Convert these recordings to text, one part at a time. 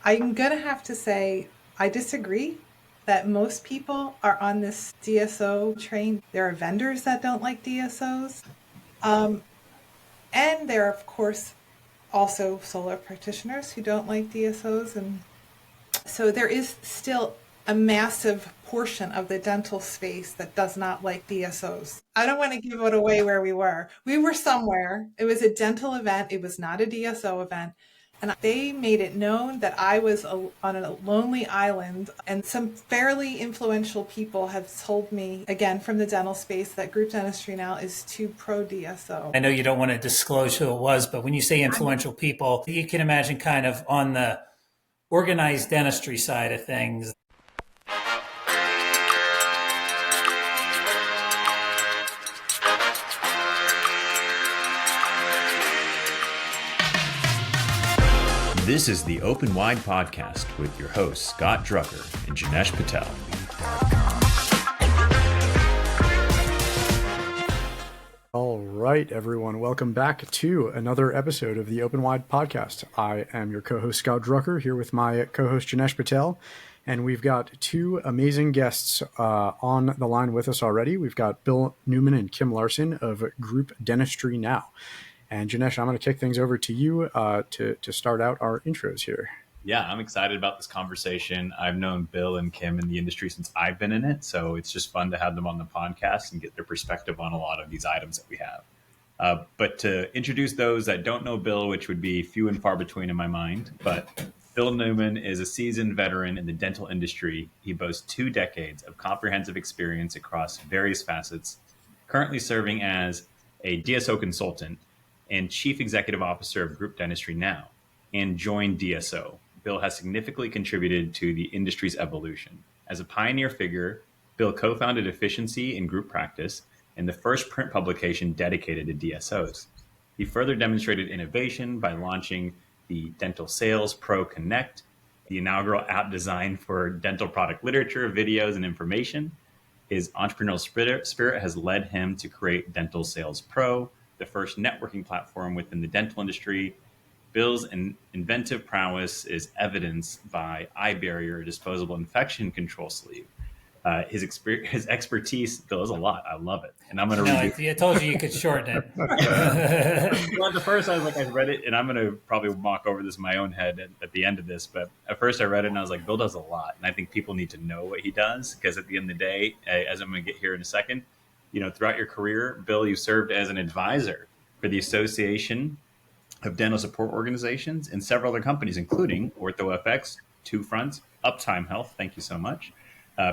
I'm going to have to say I disagree that most people are on this DSO train. There are vendors that don't like DSOs. And there are, of course, also solar practitioners who don't like DSOs. And so there is still a massive portion of the dental space that does not like DSOs. I don't want to give it away where we were. We were somewhere. It was a dental event. It was not a DSO event. And they made it known that I was on a lonely island. And some fairly influential people have told me, again, from the dental space, that group dentistry now is too pro DSO. I know you don't want to disclose who it was, but when you say influential people, you can imagine kind of on the organized dentistry side of things. This is the Open Wide Podcast with your hosts, Scott Drucker and Janesh Patel. All right, everyone. Welcome back to another episode of the Open Wide Podcast. I am your co-host, Scott Drucker, here with my co-host, Janesh Patel. And we've got two amazing guests on the line with us already. We've got Bill Neumann and Kim Larson of Group Dentistry Now. And Janesh, I'm going to kick things over to you to start out our intros here. Yeah, I'm excited about this conversation. I've known Bill and Kim in the industry since I've been in it, so it's just fun to have them on the podcast and get their perspective on a lot of these items that we have. But to introduce those that don't know Bill, which would be few and far between in my mind, but Bill Neumann is a seasoned veteran in the dental industry. He boasts 2 decades of comprehensive experience across various facets, currently serving as a DSO consultant and Chief Executive Officer of Group Dentistry Now, and joined DSO. Bill has significantly contributed to the industry's evolution. As a pioneer figure, Bill co-founded Efficiency in Group Practice and the first print publication dedicated to DSOs. He further demonstrated innovation by launching the Dental Sales Pro Connect, the inaugural app designed for dental product literature, videos, and information. His entrepreneurial spirit has led him to create Dental Sales Pro, the first networking platform within the dental industry. Bill's inventive prowess is evidenced by iBarrier disposable infection control sleeve. His expertise, Bill, is a lot. I love it. And I'm going to read it. I told you could shorten it. Well, at first I was like, I read it, and I'm going to probably mock over this in my own head at the end of this. But at first I read it and I was like, Bill does a lot. And I think people need to know what he does, because at the end of the day, as I'm going to get here in a second, throughout your career, Bill, you served as an advisor for the Association of Dental Support Organizations and several other companies, including OrthoFX, Two Fronts, Uptime Health, thank you so much,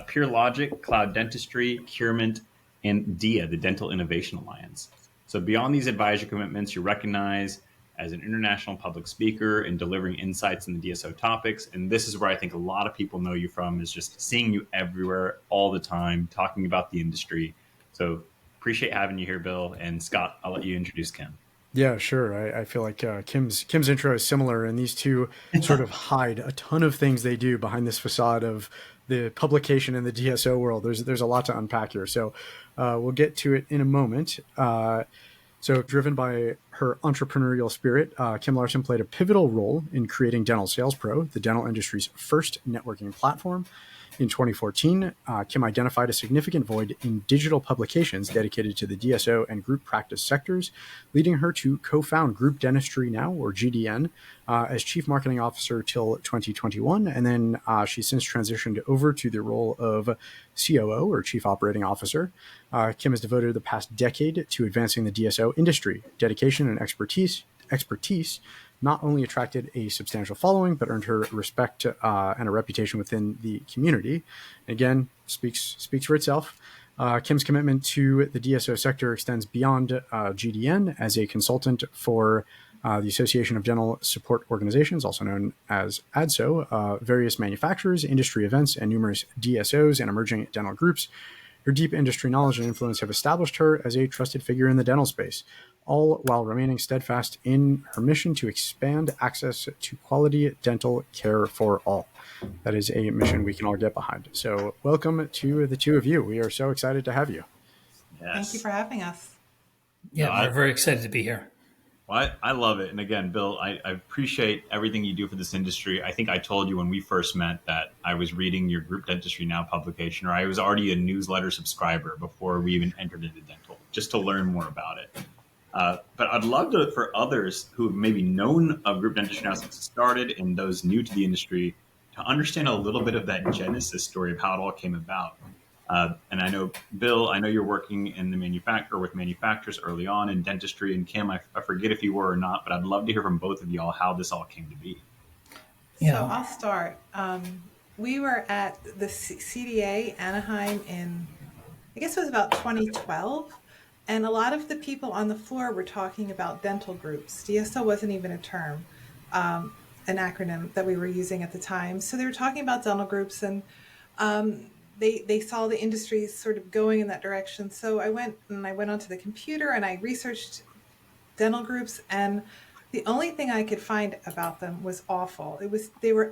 Pure Logic, Cloud Dentistry, Curement, and DIA, the Dental Innovation Alliance. So beyond these advisory commitments, you're recognized as an international public speaker in delivering insights in the DSO topics. And this is where I think a lot of people know you from, is just seeing you everywhere all the time, talking about the industry. So appreciate having you here, Bill. And Scott, I'll let you introduce Kim. Yeah, sure. I feel like Kim's intro is similar, and these two sort of hide a ton of things they do behind this facade of the publication in the DSO world. There's a lot to unpack here. So we'll get to it in a moment. So driven by her entrepreneurial spirit, Kim Larson played a pivotal role in creating Dental Sales Pro, the dental industry's first networking platform. In 2014, Kim identified a significant void in digital publications dedicated to the DSO and group practice sectors, leading her to co-found Group Dentistry Now, or GDN, as Chief Marketing Officer till 2021. And then she's since transitioned over to the role of COO, or Chief Operating Officer. Kim has devoted the past decade to advancing the DSO industry. Dedication and expertise not only attracted a substantial following, but earned her respect and a reputation within the community. Again, speaks for itself. Kim's commitment to the DSO sector extends beyond GDN as a consultant for the Association of Dental Support Organizations, also known as ADSO, various manufacturers, industry events, and numerous DSOs and emerging dental groups. Her deep industry knowledge and influence have established her as a trusted figure in the dental space, all while remaining steadfast in her mission to expand access to quality dental care for all. That is a mission we can all get behind. So welcome to the two of you. We are so excited to have you. Yes. Thank you for having us. Yeah, we're very excited to be here. Well, I love it. And again, Bill, I appreciate everything you do for this industry. I think I told you when we first met that I was reading your Group Dentistry Now publication, or I was already a newsletter subscriber before we even entered into dental, just to learn more about it. But I'd love to, for others who have maybe known of Group Dentistry Now since it started and those new to the industry, to understand a little bit of that genesis story of how it all came about. And I know, Bill, I know you're working in the manufacturer with manufacturers early on in dentistry. And Kim, I forget if you were or not, but I'd love to hear from both of y'all how this all came to be. Yeah. So I'll start. We were at the CDA Anaheim in, I guess it was about 2012. And a lot of the people on the floor were talking about dental groups. DSO wasn't even a term, an acronym that we were using at the time. So they were talking about dental groups, and they saw the industry sort of going in that direction. So I went onto the computer and I researched dental groups, and the only thing I could find about them was awful. They were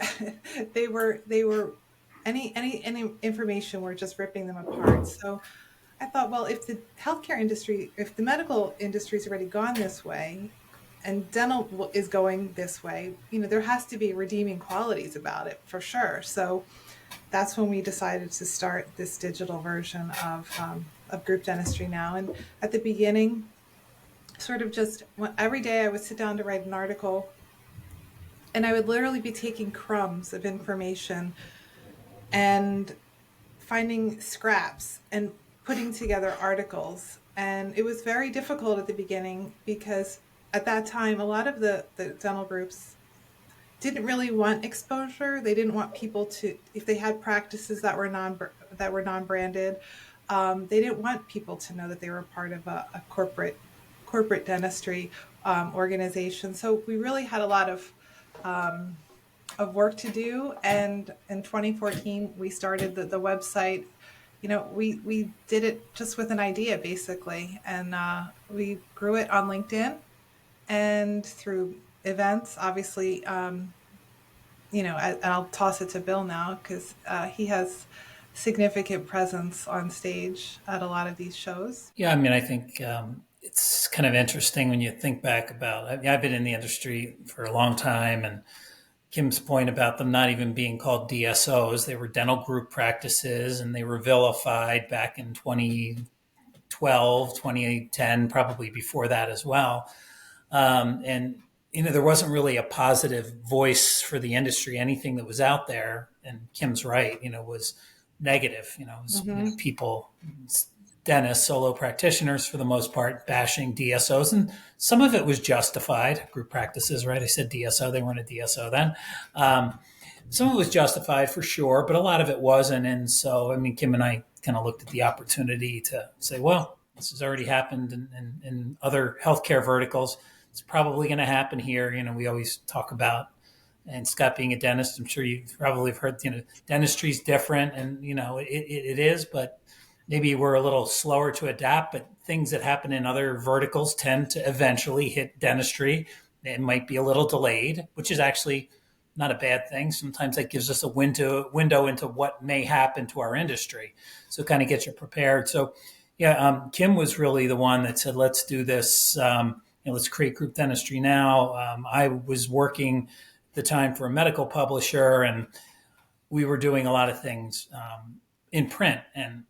any information were just ripping them apart. So I thought, well, if the healthcare industry, if the medical industry's already gone this way, and dental is going this way, there has to be redeeming qualities about it for sure. So that's when we decided to start this digital version of Group Dentistry Now. And at the beginning, sort of just every day I would sit down to write an article, and I would literally be taking crumbs of information and finding scraps and putting together articles. And it was very difficult at the beginning because at that time, a lot of the dental groups didn't really want exposure. They didn't want people to, if they had practices that were non-branded, they didn't want people to know that they were part of a corporate dentistry organization. So we really had a lot of work to do. And in 2014, we started the website. We did it just with an idea, basically, and we grew it on LinkedIn and through events, obviously. And I'll toss it to Bill now because he has significant presence on stage at a lot of these shows. Yeah, I mean, I think it's kind of interesting when you think back about, I've been in the industry for a long time, and Kim's point about them not even being called DSOs, they were dental group practices, and they were vilified back in 2012, 2010, probably before that as well. And there wasn't really a positive voice for the industry. Anything that was out there, and Kim's right, was negative. It was, people, dentists, solo practitioners for the most part, bashing DSOs, and some of it was justified. Group practices, right? I said DSO; they weren't a DSO then. Some of it was justified for sure, but a lot of it wasn't. And so, I mean, Kim and I kind of looked at the opportunity to say, well, this has already happened in other healthcare verticals. It's probably going to happen here. We always talk about, and Scott being a dentist, I'm sure you probably have heard, dentistry is different, and it is, but maybe we're a little slower to adapt. But things that happen in other verticals tend to eventually hit dentistry. It might be a little delayed, which is actually not a bad thing. Sometimes that gives us a window into what may happen to our industry. So kind of get you prepared. So yeah, Kim was really the one that said, let's do this. Let's create Group Dentistry Now. I was working at the time for a medical publisher, and we were doing a lot of things in print. And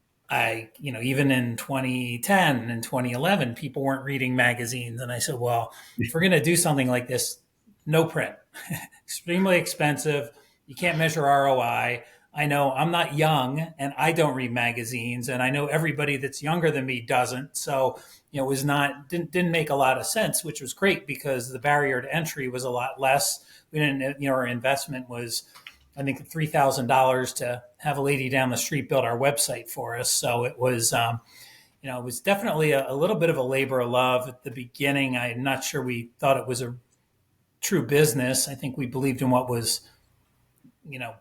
even in 2010 and 2011, people weren't reading magazines. And I said, well, if we're going to do something like this, no print, extremely expensive. You can't measure ROI. I know I'm not young and I don't read magazines, and I know everybody that's younger than me doesn't. So, it was didn't make a lot of sense, which was great because the barrier to entry was a lot less. We didn't, our investment was, I think, $3,000 to have a lady down the street build our website for us. So it was, it was definitely a little bit of a labor of love at the beginning. I'm not sure we thought it was a true business. I think we believed in what was,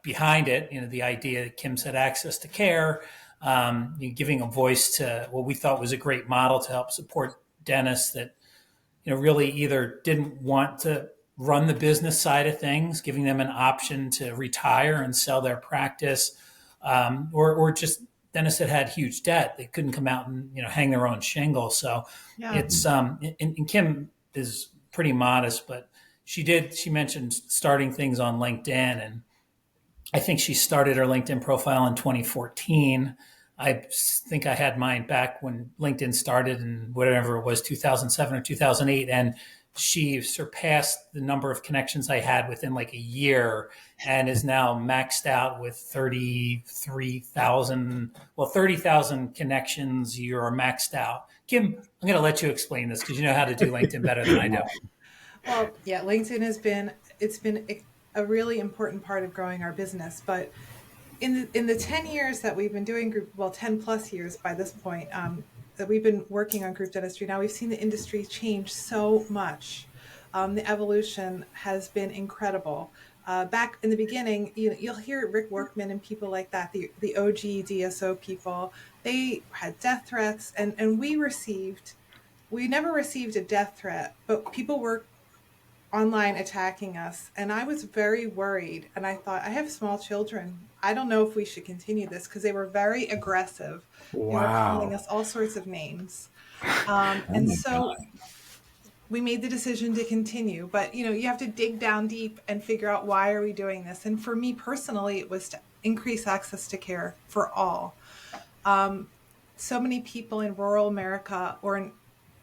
behind it. The idea that Kim said access to care, giving a voice to what we thought was a great model to help support dentists that, really either didn't want to run the business side of things, giving them an option to retire and sell their practice, or just dentists that had huge debt. They couldn't come out and, hang their own shingle. So Yeah. it's, and Kim is pretty modest, but she mentioned starting things on LinkedIn, and I think she started her LinkedIn profile in 2014. I think I had mine back when LinkedIn started in whatever it was, 2007 or 2008. And she surpassed the number of connections I had within like a year and is now maxed out with 30,000 connections. You're maxed out. Kim, I'm going to let you explain this because you know how to do LinkedIn better than I do. Well, yeah, LinkedIn it's been a really important part of growing our business. But in the 10 years that we've been doing 10 plus years by this point, that we've been working on group dentistry, now we've seen the industry change so much. The evolution has been incredible. Back in the beginning, you'll hear Rick Workman and people like that, the OG DSO people, they had death threats, and we never received a death threat, but people were online attacking us, and I was very worried, and I thought, I have small children, I don't know if we should continue this, because they were very aggressive. They were calling us all sorts of names, and so we made the decision to continue. But you have to dig down deep and figure out, why are we doing this? And for me personally, it was to increase access to care for all. So many people in rural America or in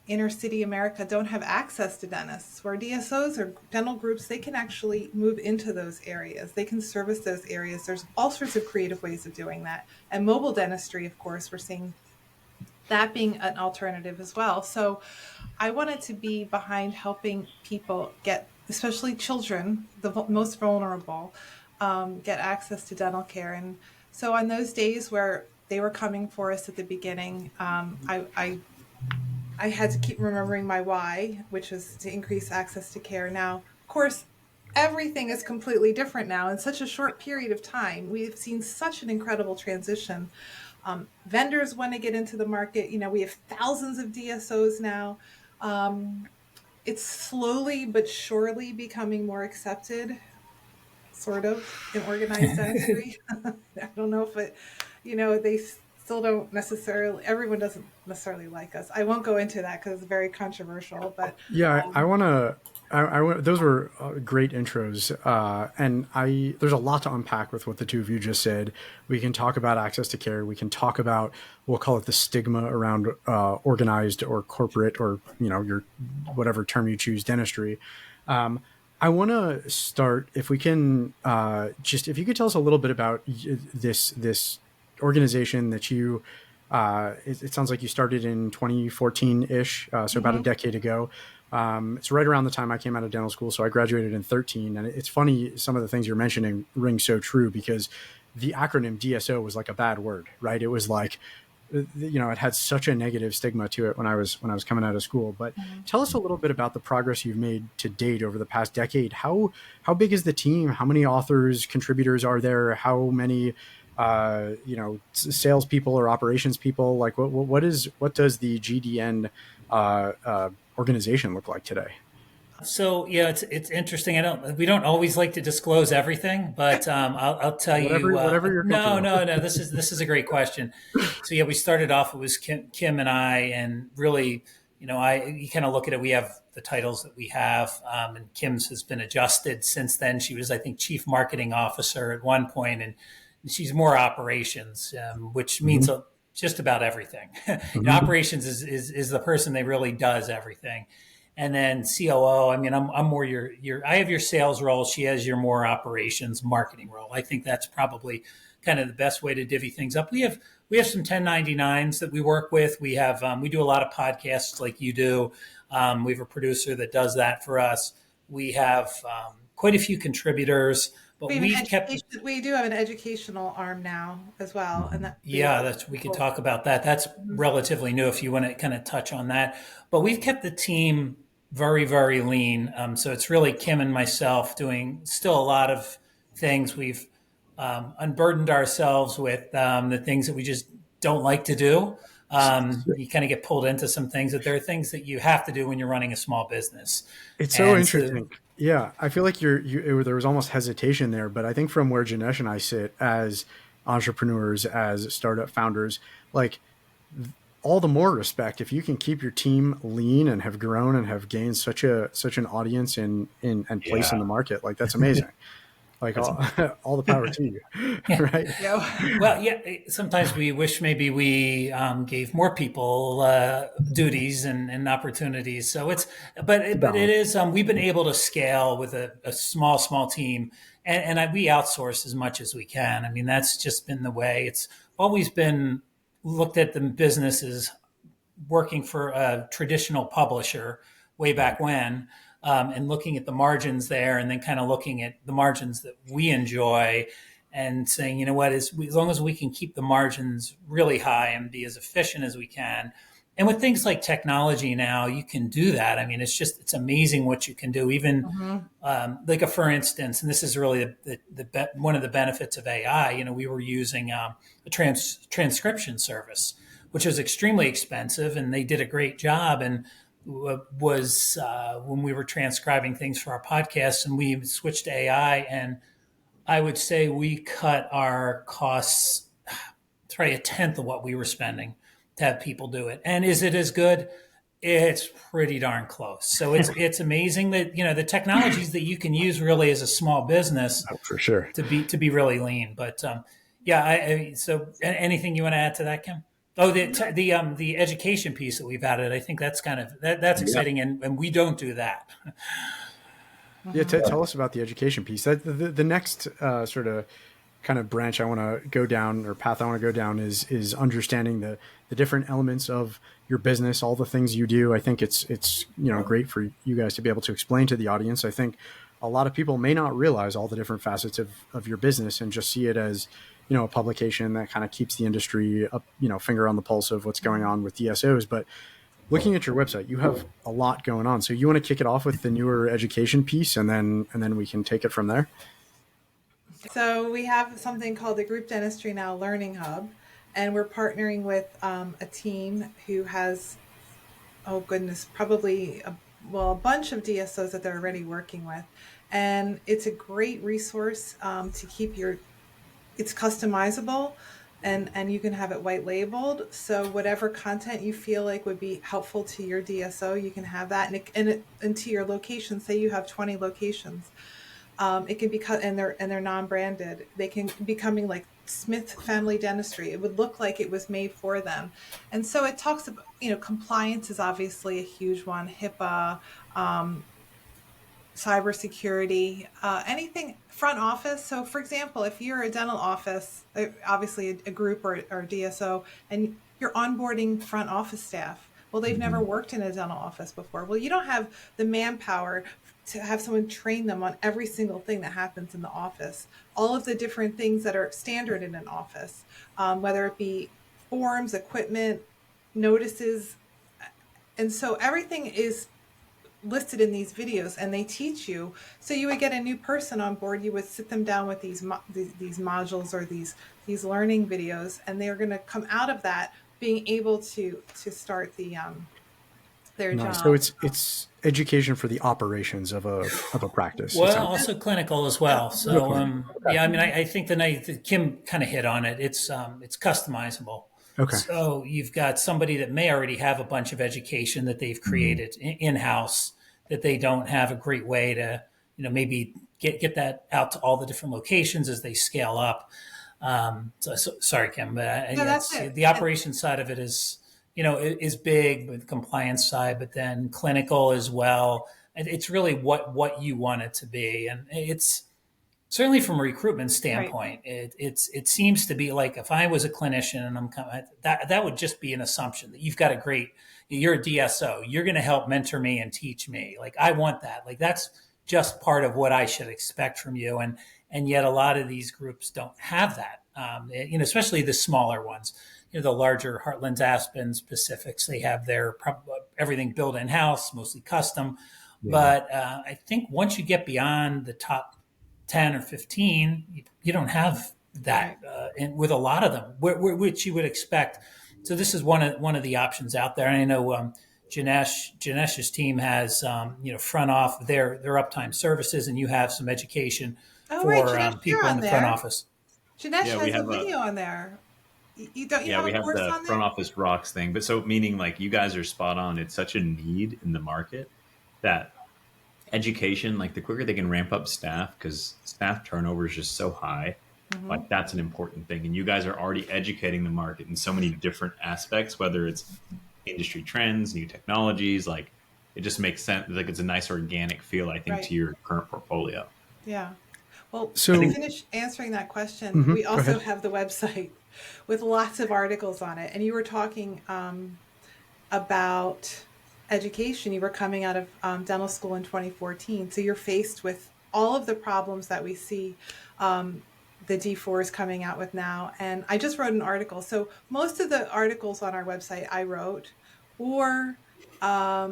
inner city America don't have access to dentists, where DSOs or dental groups, they can actually move into those areas. They can service those areas. There's all sorts of creative ways of doing that. And mobile dentistry, of course, we're seeing that being an alternative as well. So I wanted to be behind helping people get, especially children, the most vulnerable, get access to dental care. And so on those days where they were coming for us at the beginning, I had to keep remembering my why, which was to increase access to care. Now, of course, everything is completely different now. In such a short period of time, we've seen such an incredible transition. Vendors want to get into the market. We have thousands of DSOs now. It's slowly but surely becoming more accepted, sort of, in organized dentistry. I don't know if it, they still don't necessarily, everyone doesn't necessarily like us. I won't go into that because it's very controversial, but yeah, I want to, those were great intros. And there's a lot to unpack with what the two of you just said. We can talk about access to care. We can talk about, we'll call it the stigma around organized or corporate, or, your whatever term you choose, dentistry. I want to start, if we can, if you could tell us a little bit about this organization that you, it sounds like you started in 2014-ish, so about a decade ago. It's right around the time I came out of dental school. So I graduated in 13. And it's funny, some of the things you're mentioning ring so true, because the acronym DSO was like a bad word, right? It was like, it had such a negative stigma to it when I was coming out of school. But tell us a little bit about the progress you've made to date over the past decade. How big is the team? How many authors, contributors are there? How many salespeople or operations people? Like what does the GDN organization look like today? So yeah, it's interesting. We don't always like to disclose everything, but I'll tell you. Whatever you're no. This is a great question. So yeah, we started off. It was Kim and I, and really, you kind of look at it. We have the titles that we have, and Kim's has been adjusted since then. She was, I think, chief marketing officer at one point, and she's more operations, which means just about everything. Operations is the person that really does everything. And then COO, I'm more I have your sales role. She has your more operations marketing role. I think that's probably kind of the best way to divvy things up. We have some 1099s that we work with. We have, we do a lot of podcasts like you do. We have a producer that does that for us. We have quite a few contributors. But we do have an educational arm now as well, and we could talk about that. That's relatively new if you want to kind of touch on that. But we've kept the team very, very lean. So it's really Kim and myself doing still a lot of things. We've unburdened ourselves with the things that we just don't like to do. You kind of get pulled into some things, that there are things that you have to do when you're running a small business. It's so interesting. Yeah, I feel like there was almost hesitation there, but I think from where Janesh and I sit as entrepreneurs, as startup founders, like all the more respect if you can keep your team lean and have grown and have gained such an audience and place in the market. Like, that's amazing. Like, all the power to you, right? Yeah. Well, yeah. Sometimes we wish maybe we gave more people duties and opportunities. So but it is. We've been able to scale with a small team, and we outsource as much as we can. I mean, that's just been the way. It's always been looked at the business as working for a traditional publisher way back when. And looking at the margins there, and then kind of looking at the margins that we enjoy, and saying, you know what, as long as we can keep the margins really high and be as efficient as we can. And with things like technology now, you can do that. I mean, it's amazing what you can do. Even for instance, and this is really one of the benefits of AI. You know, we were using a transcription service, which was extremely expensive, and they did a great job. And was when we were transcribing things for our podcast, and we switched to AI, and I would say we cut our costs probably a tenth of what we were spending to have people do it. And is it as good? It's pretty darn close. So it's amazing that, you know, the technologies that you can use really as a small business for sure to be really lean. But so anything you want to add to that, Kim? Oh, the education piece that we've added, I think that's kind of that's exciting, and we don't do that. Yeah, tell us about the education piece. That the next sort of kind of branch I want to go down, or path I want to go down, is understanding the different elements of your business, all the things you do. I think it's great for you guys to be able to explain to the audience. I think a lot of people may not realize all the different facets of your business and just see it as, you know, a publication that kind of keeps the industry up, you know, finger on the pulse of what's going on with DSOs. But looking at your website, you have a lot going on. So you want to kick it off with the newer education piece, and then we can take it from there. So we have something called the Group Dentistry Now Learning Hub, and we're partnering with a team who has, probably a bunch of DSOs that they're already working with. And it's a great resource to keep it's customizable, and you can have it white labeled. So whatever content you feel like would be helpful to your DSO, you can have that. And to your location, say you have 20 locations. It can be cut, and they're non-branded. They can be coming like Smith Family Dentistry. It would look like it was made for them. And so it talks about, you know, compliance is obviously a huge one, HIPAA, cybersecurity, anything front office. So for example, if you're a dental office, obviously a group or DSO, and you're onboarding front office staff, well, they've never worked in a dental office before. Well, you don't have the manpower to have someone train them on every single thing that happens in the office, all of the different things that are standard in an office, whether it be forms, equipment, notices. And so everything is listed in these videos, and they teach you. So you would get a new person on board, you would sit them down with these modules or these learning videos, and they're going to come out of that being able to start their job. So it's education for the operations of a practice. Well, also clinical as well. So I mean, I think that Kim kind of hit on it. It's customizable. Okay. So you've got somebody that may already have a bunch of education that they've created in-house, that they don't have a great way to, you know, maybe get that out to all the different locations as they scale up. So sorry, Kim, but that's it. The operations side of it is, you know, is big with the compliance side, but then clinical as well. And it's really what you want it to be. And it's certainly from a recruitment standpoint, right. It seems to be like, if I was a clinician and I'm coming, that would just be an assumption that you've got you're a DSO, you're going to help mentor me and teach me. Like, I want that. Like, that's just part of what I should expect from you. And yet a lot of these groups don't have that, you know, especially the smaller ones. You know, the larger Heartlands, Aspens, Pacifics, they have their everything built in-house, mostly custom. Yeah. But I think once you get beyond the top 10 or 15, you don't have that and with a lot of them, which you would expect. So this is one of the options out there. And I know Janesh's team has, you know, front off their uptime services, and you have some education for people in the front office. Janesh has a video on there. You don't, you Yeah, have we a have course the on front that? office rocks thing, but so meaning like you guys are spot on. It's such a need in the market that education, like the quicker they can ramp up staff, because staff turnover is just so high, Mm-hmm. like that's an important thing. And you guys are already educating the market in so many different aspects, whether it's industry trends, new technologies, like it just makes sense. Like it's a nice organic feel, I think, Right. to your current portfolio. Yeah. Well, I to So, think, finish answering that question, mhm, we go also ahead. have the website with lots of articles on it. And you were talking about education. You were coming out of dental school in 2014. So you're faced with all of the problems that we see the D4 is coming out with now. And I just wrote an article. So most of the articles on our website I wrote, or a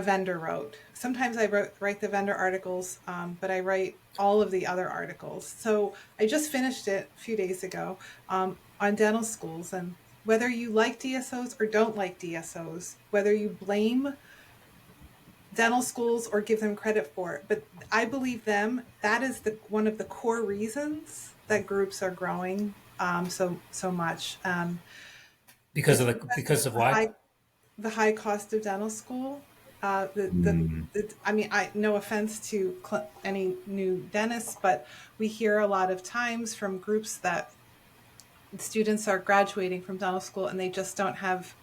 vendor wrote. Sometimes I write the vendor articles, but I write all of the other articles. So I just finished it a few days ago on dental schools, and whether you like DSOs or don't like DSOs, whether you blame dental schools or give them credit for it, but I believe that is one of the core reasons that groups are growing so much. It's Because of the why? high cost of dental school. mm, I mean, no offense to any new dentists, but we hear a lot of times from groups that students are graduating from dental school and they just don't have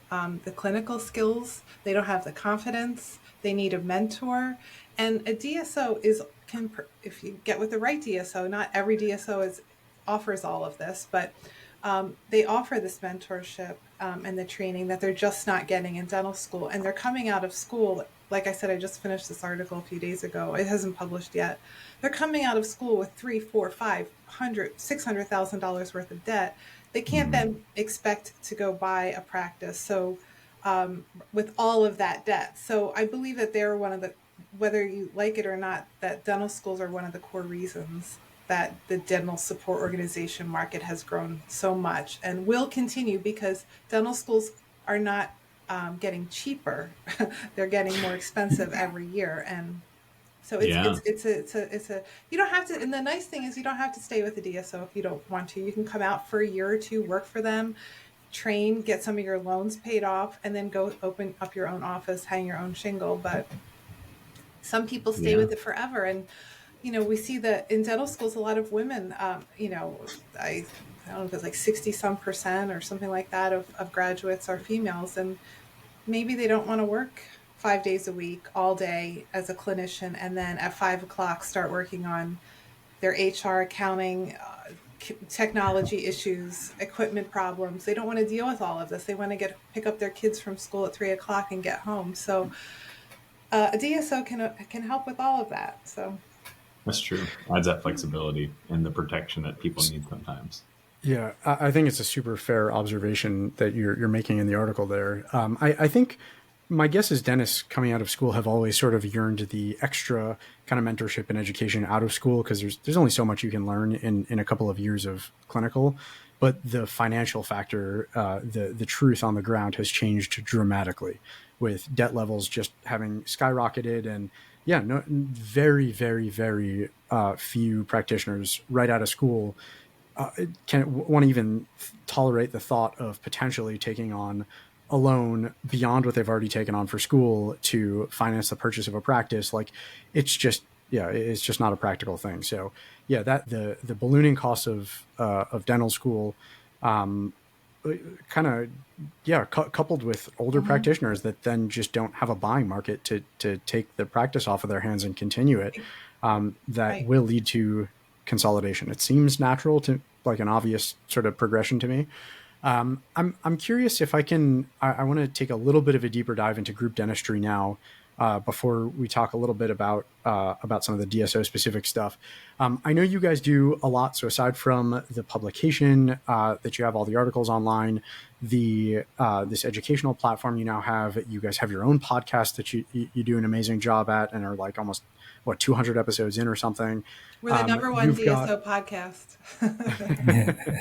the clinical skills. They don't have the confidence. They need a mentor. And a DSO if you get with the right DSO, not every DSO offers all of this, but they offer this mentorship and the training that they're just not getting in dental school. And they're coming out of school. Like I said, I just finished this article a few days ago. It hasn't published yet. They're coming out of school with $600,000 worth of debt. They can't then expect to go buy a practice. So with all of that debt. So I believe that they're whether you like it or not, that dental schools are one of the core reasons that the dental support organization market has grown so much and will continue, because dental schools are not getting cheaper. They're getting more expensive every year. And so yeah. it's a you don't have to, and the nice thing is you don't have to stay with the DSO if you don't want to. You can come out for a year or two, work for them, train, get some of your loans paid off, and then go open up your own office, hang your own shingle. But some people stay Yeah. with it forever. And we see that in dental schools, a lot of women, I don't know if it's like 60 some percent or something like that of graduates are females, and maybe they don't want to work 5 days a week all day as a clinician, and then at 5 o'clock start working on their HR, accounting, technology issues, equipment problems. They don't want to deal with all of this. They want to pick up their kids from school at 3 o'clock and get home. So a DSO can help with all of that. So That's true. Adds that flexibility and the protection that people need sometimes. Yeah, I think it's a super fair observation that you're making in the article there. I think my guess is dentists coming out of school have always sort of yearned the extra kind of mentorship and education out of school, because there's only so much you can learn in a couple of years of clinical. But the financial factor, the truth on the ground has changed dramatically, with debt levels just having skyrocketed. And yeah, no, very, very, very few practitioners right out of school can want to even tolerate the thought of potentially taking on a loan beyond what they've already taken on for school to finance the purchase of a practice. Like, it's just, yeah, it's just not a practical thing. So yeah, that the ballooning costs of dental school, kind of, yeah, coupled with older practitioners that then just don't have a buying market to take the practice off of their hands and continue it, that right. will lead to consolidation. It seems natural, to like an obvious sort of progression to me. I'm curious if I want to take a little bit of a deeper dive into group dentistry now, before we talk a little bit about some of the DSO specific stuff. I know you guys do a lot. So aside from the publication, that you have all the articles online, this educational platform you now have, you guys have your own podcast that you do an amazing job at, and are like almost 200 episodes in or something. We're the number one You've DSO got, podcast,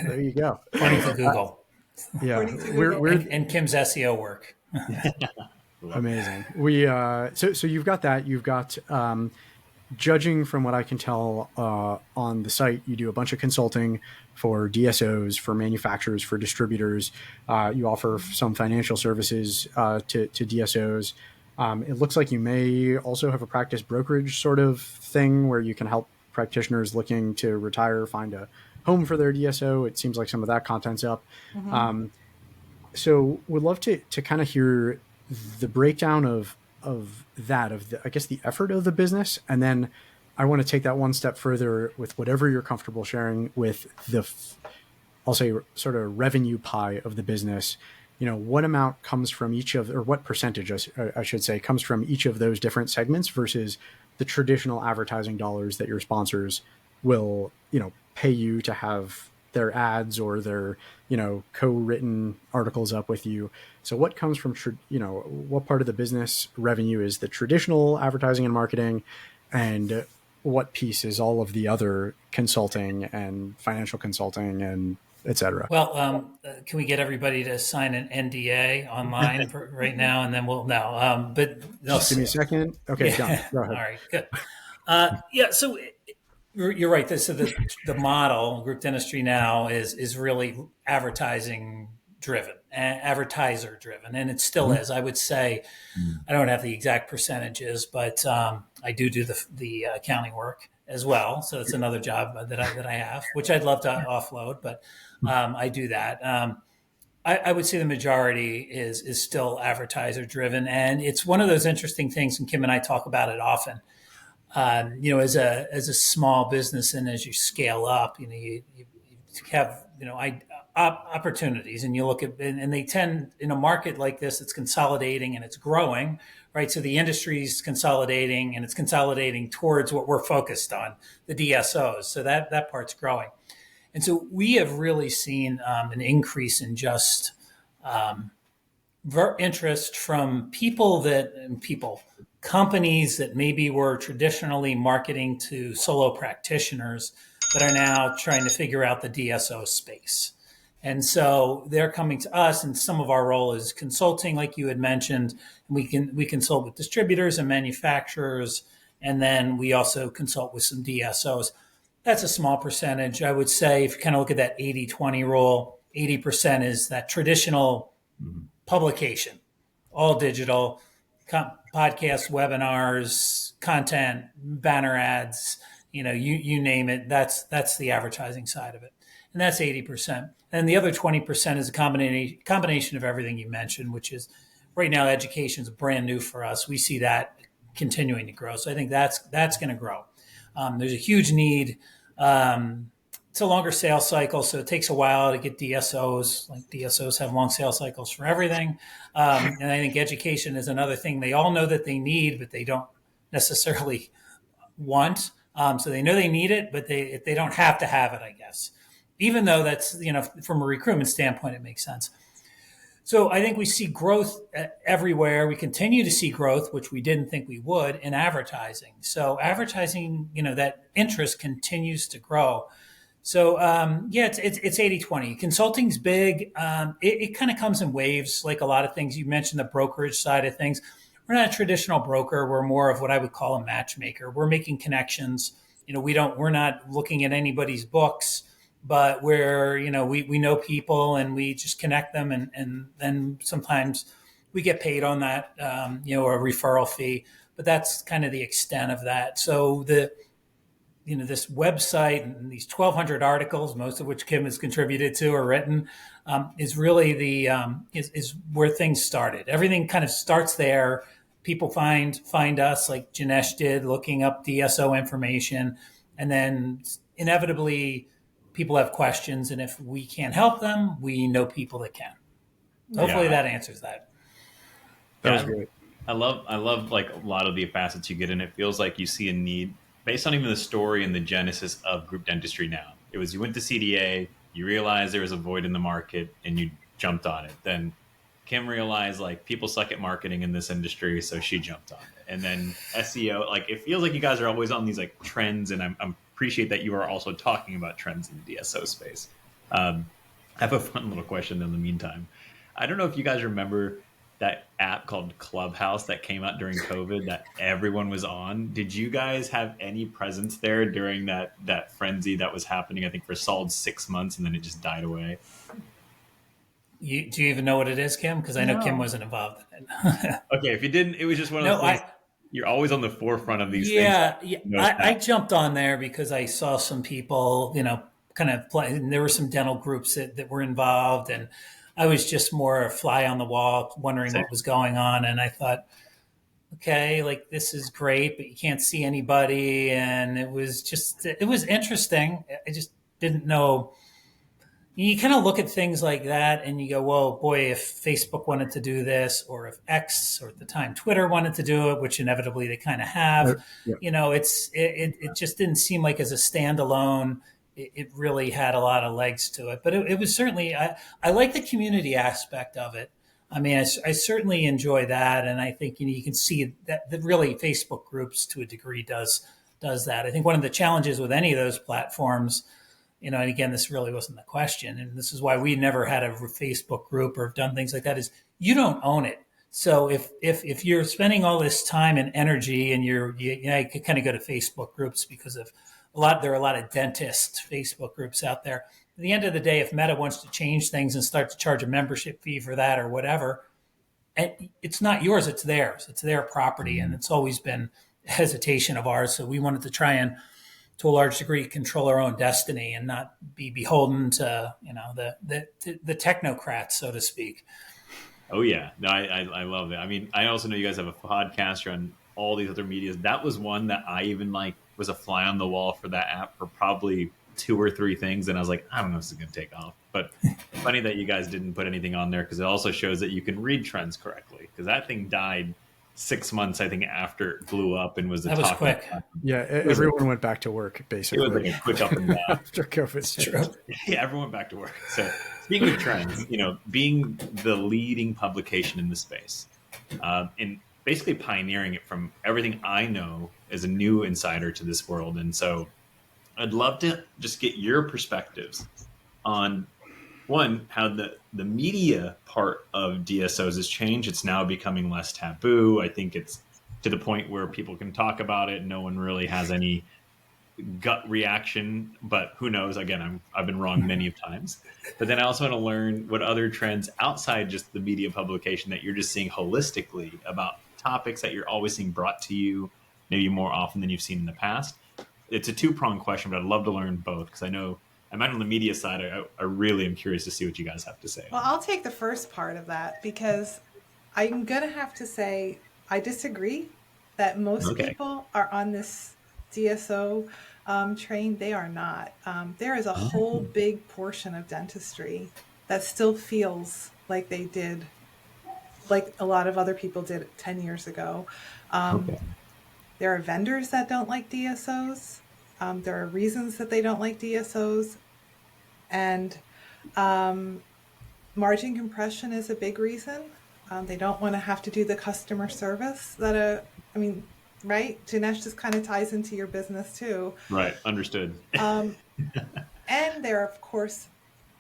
there you go. According to Google Yeah, according to Google. and Kim's SEO work. amazing. We so you've got that. You've got judging from what I can tell on the site, you do a bunch of consulting for DSOs, for manufacturers, for distributors. You offer some financial services to DSOs. It looks like you may also have a practice brokerage sort of thing where you can help practitioners looking to retire find a home for their DSO. It seems like some of that content's up. So we'd love to kind of hear the breakdown of I guess the effort of the business. And then I want to take that one step further with whatever you're comfortable sharing with I'll say sort of revenue pie of the business. What amount comes from each of, or what percentage I should say, comes from each of those different segments versus the traditional advertising dollars that your sponsors will, pay you to have their ads or their, co-written articles up with you. So what comes from, what part of the business revenue is the traditional advertising and marketing, and what piece is all of the other consulting and financial consulting and et cetera? Well, can we get everybody to sign an NDA online right now, and then we'll know. But just give me a second. Okay, done. Go ahead. All right, good. So you're right. So the model, group dentistry now, is really advertising driven, advertiser driven, and it still is. I would say I don't have the exact percentages, but I do the accounting work as well. So it's another job that I have, which I'd love to offload, but I do that. I would say the majority is still advertiser driven, and it's one of those interesting things. And Kim and I talk about it often. As a small business, and as you scale up, you have opportunities, and you look at, and they tend, in a market like this, it's consolidating and it's growing, right? So the industry's consolidating, and it's consolidating towards what we're focused on, the DSOs. So that part's growing. And so we have really seen an increase in just interest from companies that maybe were traditionally marketing to solo practitioners, but are now trying to figure out the DSO space. And so they're coming to us, and some of our role is consulting, like you had mentioned. We consult with distributors and manufacturers, and then we also consult with some DSOs. That's a small percentage. I would say if you kind of look at that 80-20 rule, 80% is that traditional publication, all digital, podcasts, webinars, content, banner ads, you name it. That's the advertising side of it. And that's 80%. And the other 20% is a combination of everything you mentioned, which is right now education is brand new for us. We see that continuing to grow. So I think that's going to grow. There's a huge need. It's a longer sales cycle, so it takes a while to get DSOs. Like DSOs have long sales cycles for everything. And I think education is another thing they all know that they need, but they don't necessarily want. So they know they need it, but they don't have to have it, I guess. Even though that's, from a recruitment standpoint, it makes sense. So I think we see growth everywhere. We continue to see growth, which we didn't think we would, in advertising. So advertising, that interest continues to grow. So it's 80-20. Consulting's big. It kind of comes in waves, like a lot of things. You mentioned the brokerage side of things. We're not a traditional broker. We're more of what I would call a matchmaker. We're making connections. We're not looking at anybody's books, but we know people, and we just connect them, and then sometimes we get paid on that, a referral fee. But that's kind of the extent of that. So this website and these 1,200 articles, most of which Kim has contributed to or written, is really is where things started. Everything kind of starts there. People find us, like Janesh did, looking up DSO information, and then inevitably people have questions, and if we can't help them, we know people that can. Hopefully that answers that. That was great. I love like a lot of the facets you get, and it feels like you see a need based on even the story and the genesis of group dentistry now. It was, you went to CDA, you realized there was a void in the market, and you jumped on it. Then Kim realized like people suck at marketing in this industry, so she jumped on it. And then SEO, like it feels like you guys are always on these like trends, and I appreciate that you are also talking about trends in the DSO space. I have a fun little question in the meantime. I don't know if you guys remember that app called Clubhouse that came out during COVID that everyone was on. Did you guys have any presence there during that frenzy that was happening? I think for a solid 6 months, and then it just died away. Do you even know what it is, Kim? Because I know Kim No. wasn't involved in it. Okay, if you didn't, it was just one of those things. You're always on the forefront of these things. I jumped on there because I saw some people, kind of play. And there were some dental groups that were involved, and I was just more a fly on the wall, wondering what was going on. And I thought, okay, like this is great, but you can't see anybody, and it was interesting. I just didn't know. You kind of look at things like that and you go, whoa, boy, if Facebook wanted to do this, or if X, or at the time Twitter wanted to do it, which inevitably they kind of have, it just didn't seem like as a standalone, it really had a lot of legs to it. But it was certainly, I like the community aspect of it. I mean, I certainly enjoy that. And I think, you can see that really Facebook groups to a degree does that. I think one of the challenges with any of those platforms, and again, this really wasn't the question, and this is why we never had a Facebook group or have done things like that, is you don't own it. So if you're spending all this time and energy, and you could kind of go to Facebook groups because of there are a lot of dentist Facebook groups out there. At the end of the day, if Meta wants to change things and start to charge a membership fee for that or whatever, it's not yours, it's theirs. It's their property, and it's always been a hesitation of ours. So we wanted to try and, to a large degree, control our own destiny and not be beholden to the technocrats, so to speak. Oh yeah, no, I love it. I mean, I also know you guys have a podcast. You're on all these other medias. That was one that I even was a fly on the wall for that app for probably 2 or 3 things, and I was like, I don't know if this is going to take off. But funny that you guys didn't put anything on there, because it also shows that you can read trends correctly. Because that thing died 6 months, I think, after it blew up and was that was quick. Yeah, everyone went back to work basically. It was like a quick up and down after COVID. It's true. Yeah, everyone went back to work. So speaking of trends, being the leading publication in the space, and basically pioneering it from everything I know as a new insider to this world, and so I'd love to just get your perspectives on, one, how the media part of DSOs has changed. It's now becoming less taboo. I think it's to the point where people can talk about it. No one really has any gut reaction, but who knows? Again, I've been wrong many of times. But then I also want to learn what other trends outside just the media publication that you're just seeing holistically about topics that you're always seeing brought to you, maybe more often than you've seen in the past. It's a 2-pronged question, but I'd love to learn both, because I know I'm on the media side. I really am curious to see what you guys have to say. Well, I'll take the first part of that, because I'm going to have to say I disagree that most people are on this DSO train. They are not. There is a whole big portion of dentistry that still feels like they did, like a lot of other people did 10 years ago. There are vendors that don't like DSOs. There are reasons that they don't like DSOs. And margin compression is a big reason. They don't want to have to do the customer service right? Janesh, just kind of ties into your business too. Right, understood. And there are, of course,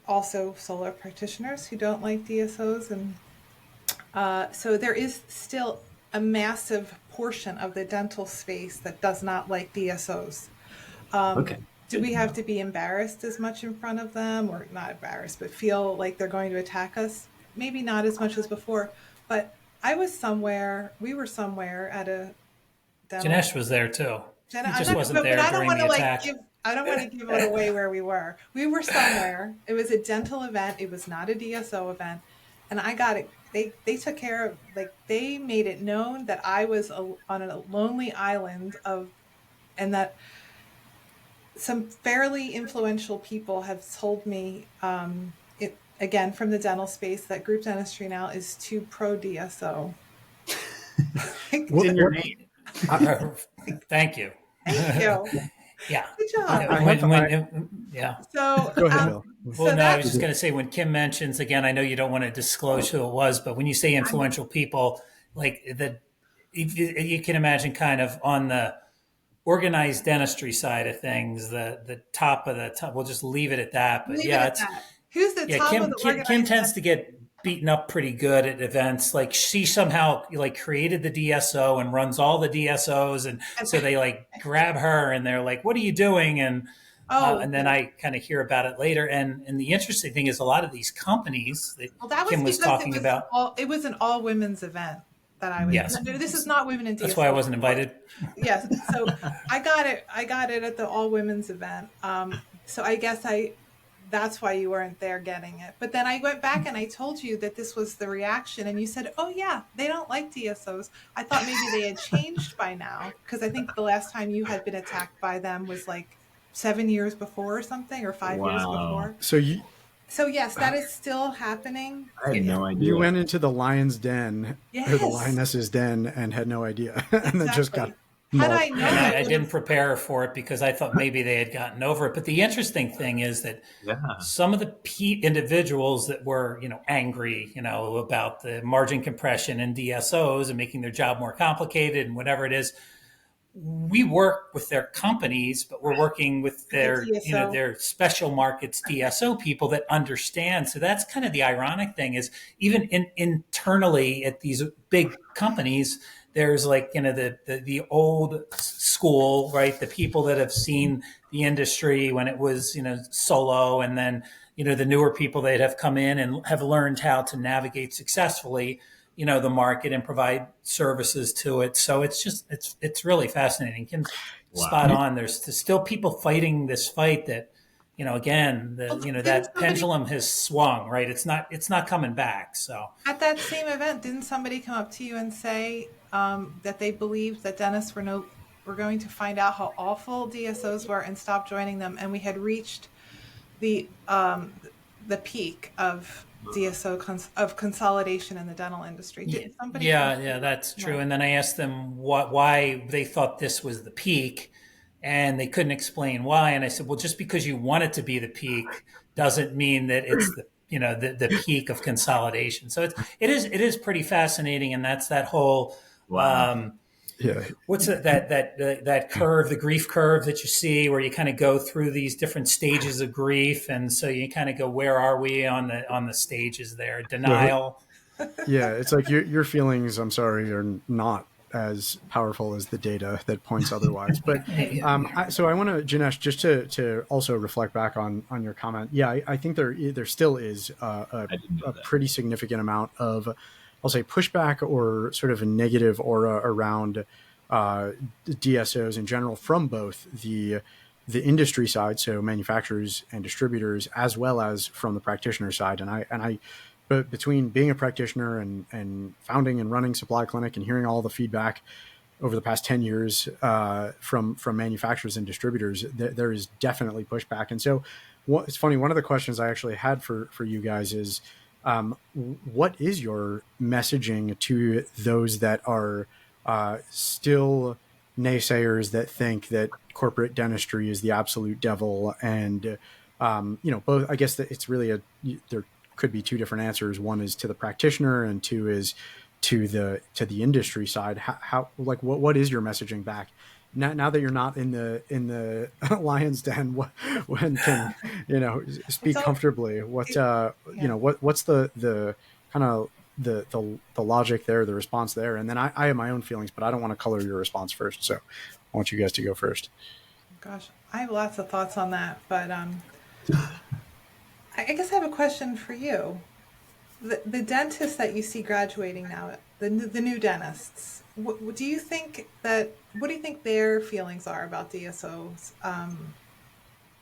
also solo practitioners who don't like DSOs. And so there is still a massive portion of the dental space that does not like DSOs. Do we have to be embarrassed as much in front of them, or not embarrassed, but feel like they're going to attack us? Maybe not as much as before, but we were somewhere at a demo. Janesh was there too. He just wasn't there during the attack. I don't want to give it away where we were. We were somewhere. It was a dental event. It was not a DSO event. And I got it. They took care of, they made it known that I was on a lonely island and that some fairly influential people have told me, again, from the dental space, that group dentistry now is too pro DSO. It's in your name. Thank you. Thank you. Yeah. Good job. Yeah. So, Go ahead, Bill. Well, I was just going to say, when Kim mentions, again, I know you don't want to disclose who it was, but when you say influential people, you can imagine kind of on the organized dentistry side of things, the top of the top. We'll just leave it at that. But who's the top Kim, of the organized Kim tends to get beaten up pretty good at events. Like she somehow like created the DSO and runs all the DSOs, and so they like grab her and they're like, "What are you doing?" Oh, And then I kind of hear about it later. And the interesting thing is a lot of these companies that well, that was Kim was because talking about. it was an all women's event that I was. Yes, No, this is not women in DSO. that's why I wasn't invited. Yes, so I got it at the all women's event. So I guess that's why you weren't there getting it. But then I went back and I told you that this was the reaction, and you said, "Oh yeah, they don't like DSOs." I thought maybe they had changed by now, because I think the last time you had been attacked by them was like 7 years before or something, or 5 years before. So yes, that is still happening. I had no idea. You went into the lion's den or the Yes. lioness's den and had no idea, and then just got. Had I known, And I would've- didn't prepare for it because I thought maybe they had gotten over it. But the interesting thing is that some of the individuals that were, angry, about the margin compression and DSOs and making their job more complicated and whatever it is, we work with their companies, but we're working with their, DSO. their special markets DSO people that understand. So that's kind of the ironic thing is even internally at these big companies, there's like, the old school, right? The people that have seen the industry when it was, solo, and then, the newer people that have come in and have learned how to navigate successfully, the market and provide services to it. So it's really fascinating. Kim's spot on. There's still people fighting this fight that, again, that pendulum has swung, right? It's not coming back. So at that same event, didn't somebody come up to you and say that they believed that dentists were going to find out how awful DSOs were and stop joining them, and we had reached the peak of DSO of consolidation in the dental industry? Didn't somebody? Yeah, that's true. And then I asked them why they thought this was the peak, and they couldn't explain why. And I said, well, just because you want it to be the peak doesn't mean that it's the peak of consolidation. So it is pretty fascinating, and that's that whole. What's that curve, the grief curve that you see, where you kind of go through these different stages of grief, and so you kind of go, where are we on the stages there? Denial. Yeah, it's like your feelings, I'm sorry, are not as powerful as the data that points otherwise. But so I want to, Janesh, just to also reflect back on your comment. Yeah, I think there still is a pretty significant amount of, I'll say, pushback or sort of a negative aura around DSOs in general from both the industry side, so manufacturers and distributors, as well as from the practitioner side. But between being a practitioner and founding and running Supply Clinic and hearing all the feedback over the past 10 years from manufacturers and distributors, there is definitely pushback. And so it's funny, one of the questions I actually had for you guys is, what is your messaging to those that are still naysayers that think that corporate dentistry is the absolute devil? And, both, I guess that it's really there could be two different answers. One is to the practitioner and two is to the industry side. How what is your messaging back? Now that you're not in the lion's den, when can speak comfortably? What's the kind of the logic there, the response there, and then I have my own feelings, but I don't want to color your response first. So I want you guys to go first. Gosh, I have lots of thoughts on that, but I guess I have a question for you. The dentists that you see graduating now, the new dentists, what do you think their feelings are about DSOs? I'm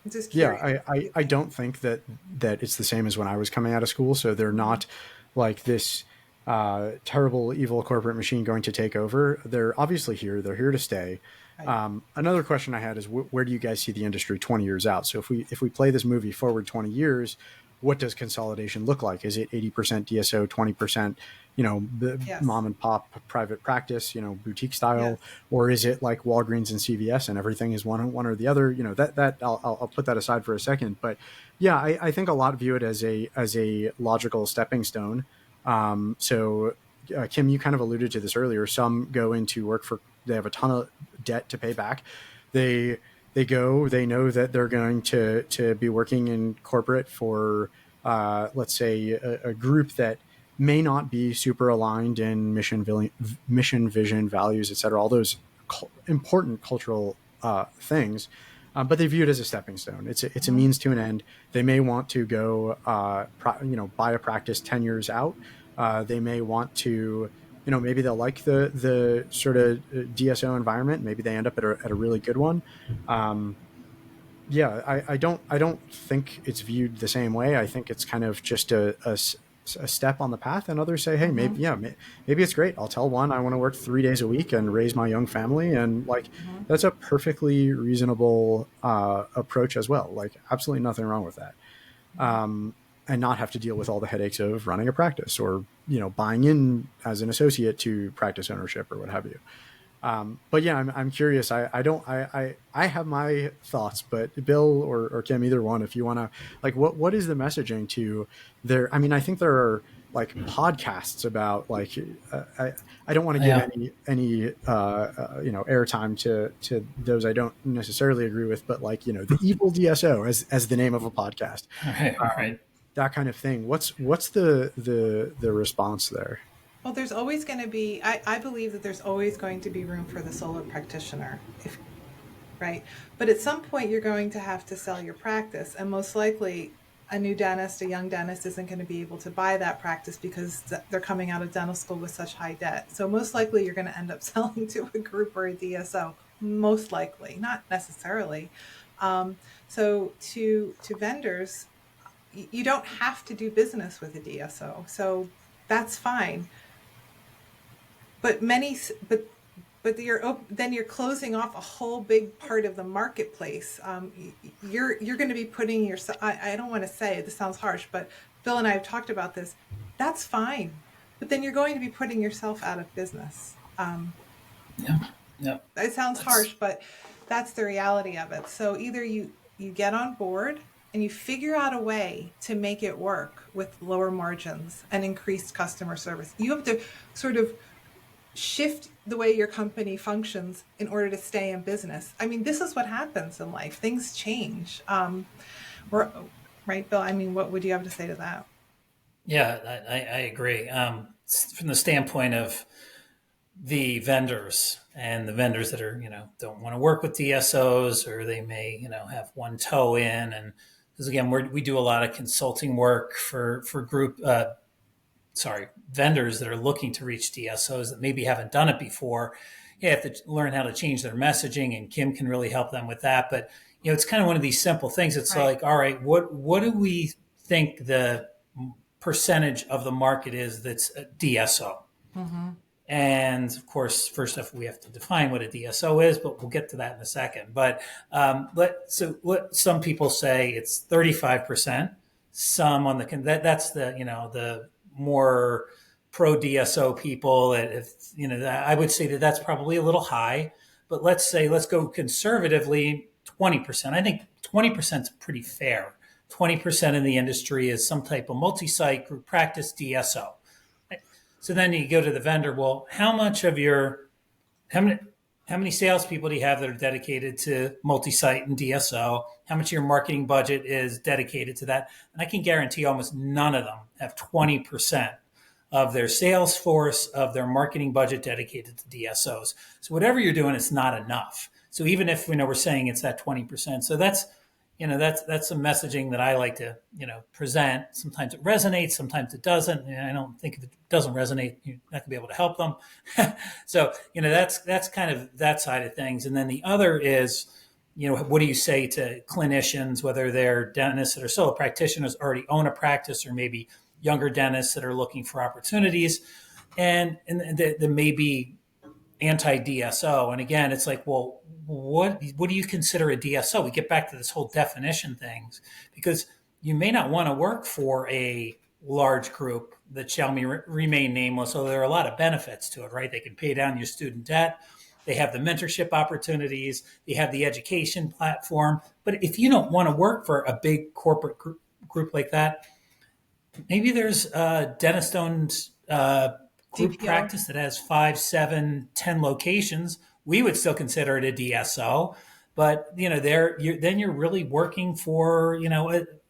just curious. Yeah, I don't think that it's the same as when I was coming out of school. So they're not like this terrible, evil corporate machine going to take over. They're obviously here. They're here to stay. Another question I had is, where do you guys see the industry 20 years out? So if we play this movie forward 20 years, what does consolidation look like? Is it 80% DSO, 20%, Yes. mom and pop private practice, boutique style, or is it like Walgreens and CVS and everything is one or the other? That I'll put that aside for a second. But yeah, I think a lot view it as a logical stepping stone. So Kim, you kind of alluded to this earlier. Some go into work they have a ton of debt to pay back. They know that they're going to be working in corporate for, let's say, a group that may not be super aligned in mission, vision, values, et cetera, all those important cultural things, but they view it as a stepping stone. It's a means to an end. They may want to go, buy a practice 10 years out. They may want to, maybe they'll like the sort of DSO environment. Maybe they end up at a really good one. I don't think it's viewed the same way. I think it's kind of just a step on the path, and others say, hey, maybe it's great. I'll tell one I want to work 3 days a week and raise my young family, and that's a perfectly reasonable approach as well. Like, absolutely nothing wrong with that, and not have to deal with all the headaches of running a practice or buying in as an associate to practice ownership or what have you. But yeah, I'm curious. I have my thoughts, but Bill or Kim, either one, if you want to, what is the messaging to there? I mean, I think there are podcasts about I don't want to give any airtime to those I don't necessarily agree with, but the evil DSO as the name of a podcast, right. That kind of thing. What's the response there? Well, there's always going to be, I believe that there's always going to be room for the solo practitioner, right? But at some point, you're going to have to sell your practice. And most likely, a new dentist, a young dentist, isn't going to be able to buy that practice because they're coming out of dental school with such high debt. So most likely, you're going to end up selling to a group or a DSO. Most likely, not necessarily. So to vendors, you don't have to do business with a DSO. So that's fine. But you're closing off a whole big part of the marketplace. You're going to be putting yourself. I don't want to say this sounds harsh, but Bill and I have talked about this. That's fine, but then you're going to be putting yourself out of business. Yeah. It sounds harsh, but that's the reality of it. So either you get on board and you figure out a way to make it work with lower margins and increased customer service. You have to sort of shift the way your company functions in order to stay in business. I mean, this is what happens in life. Things change. Right, Bill? I mean, what would you have to say to that? Yeah, I agree. From the standpoint of the vendors and the vendors that are, don't want to work with DSOs, or they may, have one toe in. And because again, we do a lot of consulting work for vendors that are looking to reach DSOs that maybe haven't done it before. You have to learn how to change their messaging, and Kim can really help them with that. But, it's kind of one of these simple things. It's like, all right, what do we think the percentage of the market is that's a DSO? Mm-hmm. And of course, first off, we have to define what a DSO is, but we'll get to that in a second. But what some people say it's 35%. Some on that's the more pro DSO people. I would say that's probably a little high. But let's go conservatively, 20%. I think 20% is pretty fair. 20% in the industry is some type of multi-site group practice DSO. So then you go to the vendor. Well, how many salespeople do you have that are dedicated to multi-site and DSO? How much of your marketing budget is dedicated to that? And I can guarantee almost none of them have 20% of their sales force, of their marketing budget dedicated to DSOs. So whatever you're doing, it's not enough. So even if we're saying it's that 20%, so that's some messaging that I like to present. Sometimes it resonates, sometimes it doesn't. And I don't think if it doesn't resonate, you're not gonna be able to help them. So that's kind of that side of things. And then the other is, what do you say to clinicians, whether they're dentists that are solo practitioners, already own a practice, or maybe younger dentists that are looking for opportunities, and they may be anti-DSO. And again, it's like, well, what do you consider a DSO? We get back to this whole definition things, because you may not want to work for a large group that shall remain nameless. So there are a lot of benefits to it, right? They can pay down your student debt. They have the mentorship opportunities. They have the education platform. But if you don't want to work for a big corporate group like that, maybe there's a dentist-owned group DPO practice that has 5, 7, 10 locations. We would still consider it a DSO, but then you're really working for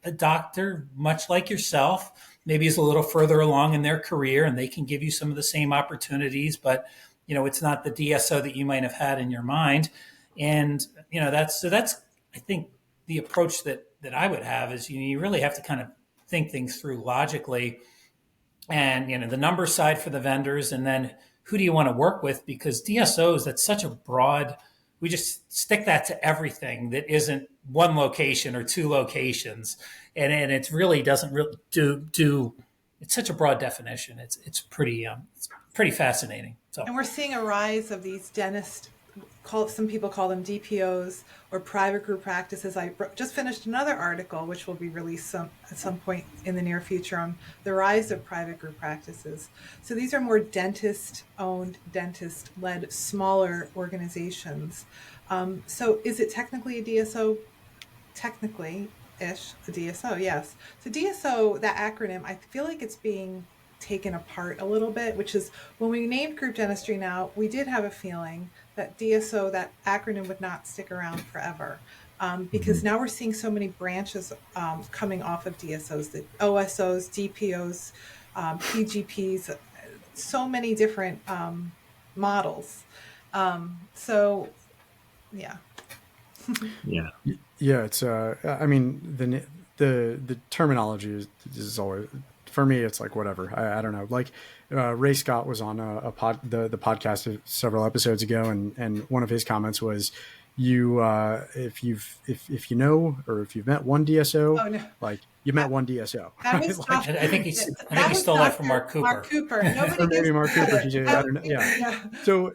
a doctor much like yourself, maybe is a little further along in their career, and they can give you some of the same opportunities, but it's not the DSO that you might have had in your mind. And that's I think the approach that I would have is you really have to kind of think things through logically, and the number side for the vendors, and then who do you want to work with? Because DSOs, that's such a broad, we just stick that to everything that isn't one location or two locations, and it really doesn't really do. It's such a broad definition. It's pretty fascinating. So, and we're seeing a rise of these dentists. Some people call them DPOs or private group practices. I just finished another article, which will be released at some point in the near future, on the rise of private group practices. So these are more dentist-owned, dentist-led, smaller organizations. So is it technically a DSO? Technically-ish, a DSO, yes. So DSO, that acronym, I feel like it's being taken apart a little bit, which is when we named group dentistry now, we did have a feeling that DSO, that acronym, would not stick around forever, because now we're seeing so many branches coming off of DSOs, the OSOs, DPOs, PGPs, so many different models. So, yeah. Yeah. Yeah, it's I mean, the terminology is always, for me, it's like whatever. I don't know. Like Ray Scott was on the podcast several episodes ago, and one of his comments was, if you know, or if you've met one DSO, Oh, no. like you met one DSO. That was Like, I think he stole that from Mark Cooper. Mark Cooper. Nobody or maybe gives Mark Cooper. credit. I don't know. Yeah.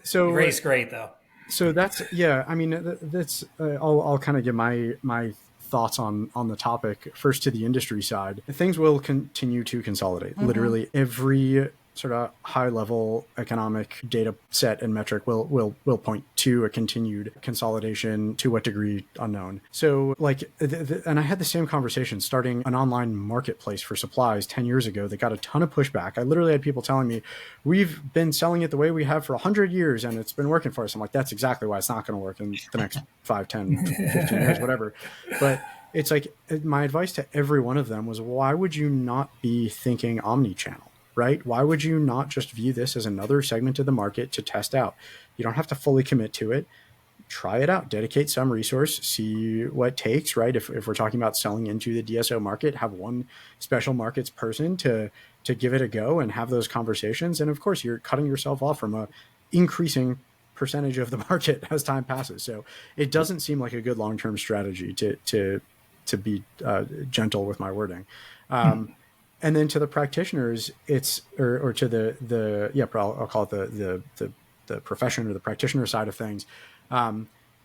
So Ray's great though. So that's, yeah, I mean, that's, I'll kind of give my thoughts on the topic. First, to the industry side, things will continue to consolidate. Mm-hmm. Literally every sort of high level economic data set and metric will point to a continued consolidation, to what degree unknown. So like, and I had the same conversation starting an online marketplace for supplies 10 years ago that got a ton of pushback. I literally had people telling me, we've been selling it the way we have for 100 years and it's been working for us. I'm like, that's exactly why it's not going to work in the next 5, 10, 15 years, whatever. But it's like, my advice to every one of them was, why would you not be thinking omni-channel? Right? Why would you not just view this as another segment of the market to test out? You don't have to fully commit to it. Try it out, dedicate some resource, see what it takes, right? If we're talking about selling into the DSO market, have one special markets person to give it a go and have those conversations. And of course, you're cutting yourself off from a increasing percentage of the market as time passes. So it doesn't seem like a good long-term strategy to be gentle with my wording. And then to the practitioners, it's or to I'll call it the profession or the practitioner side of things.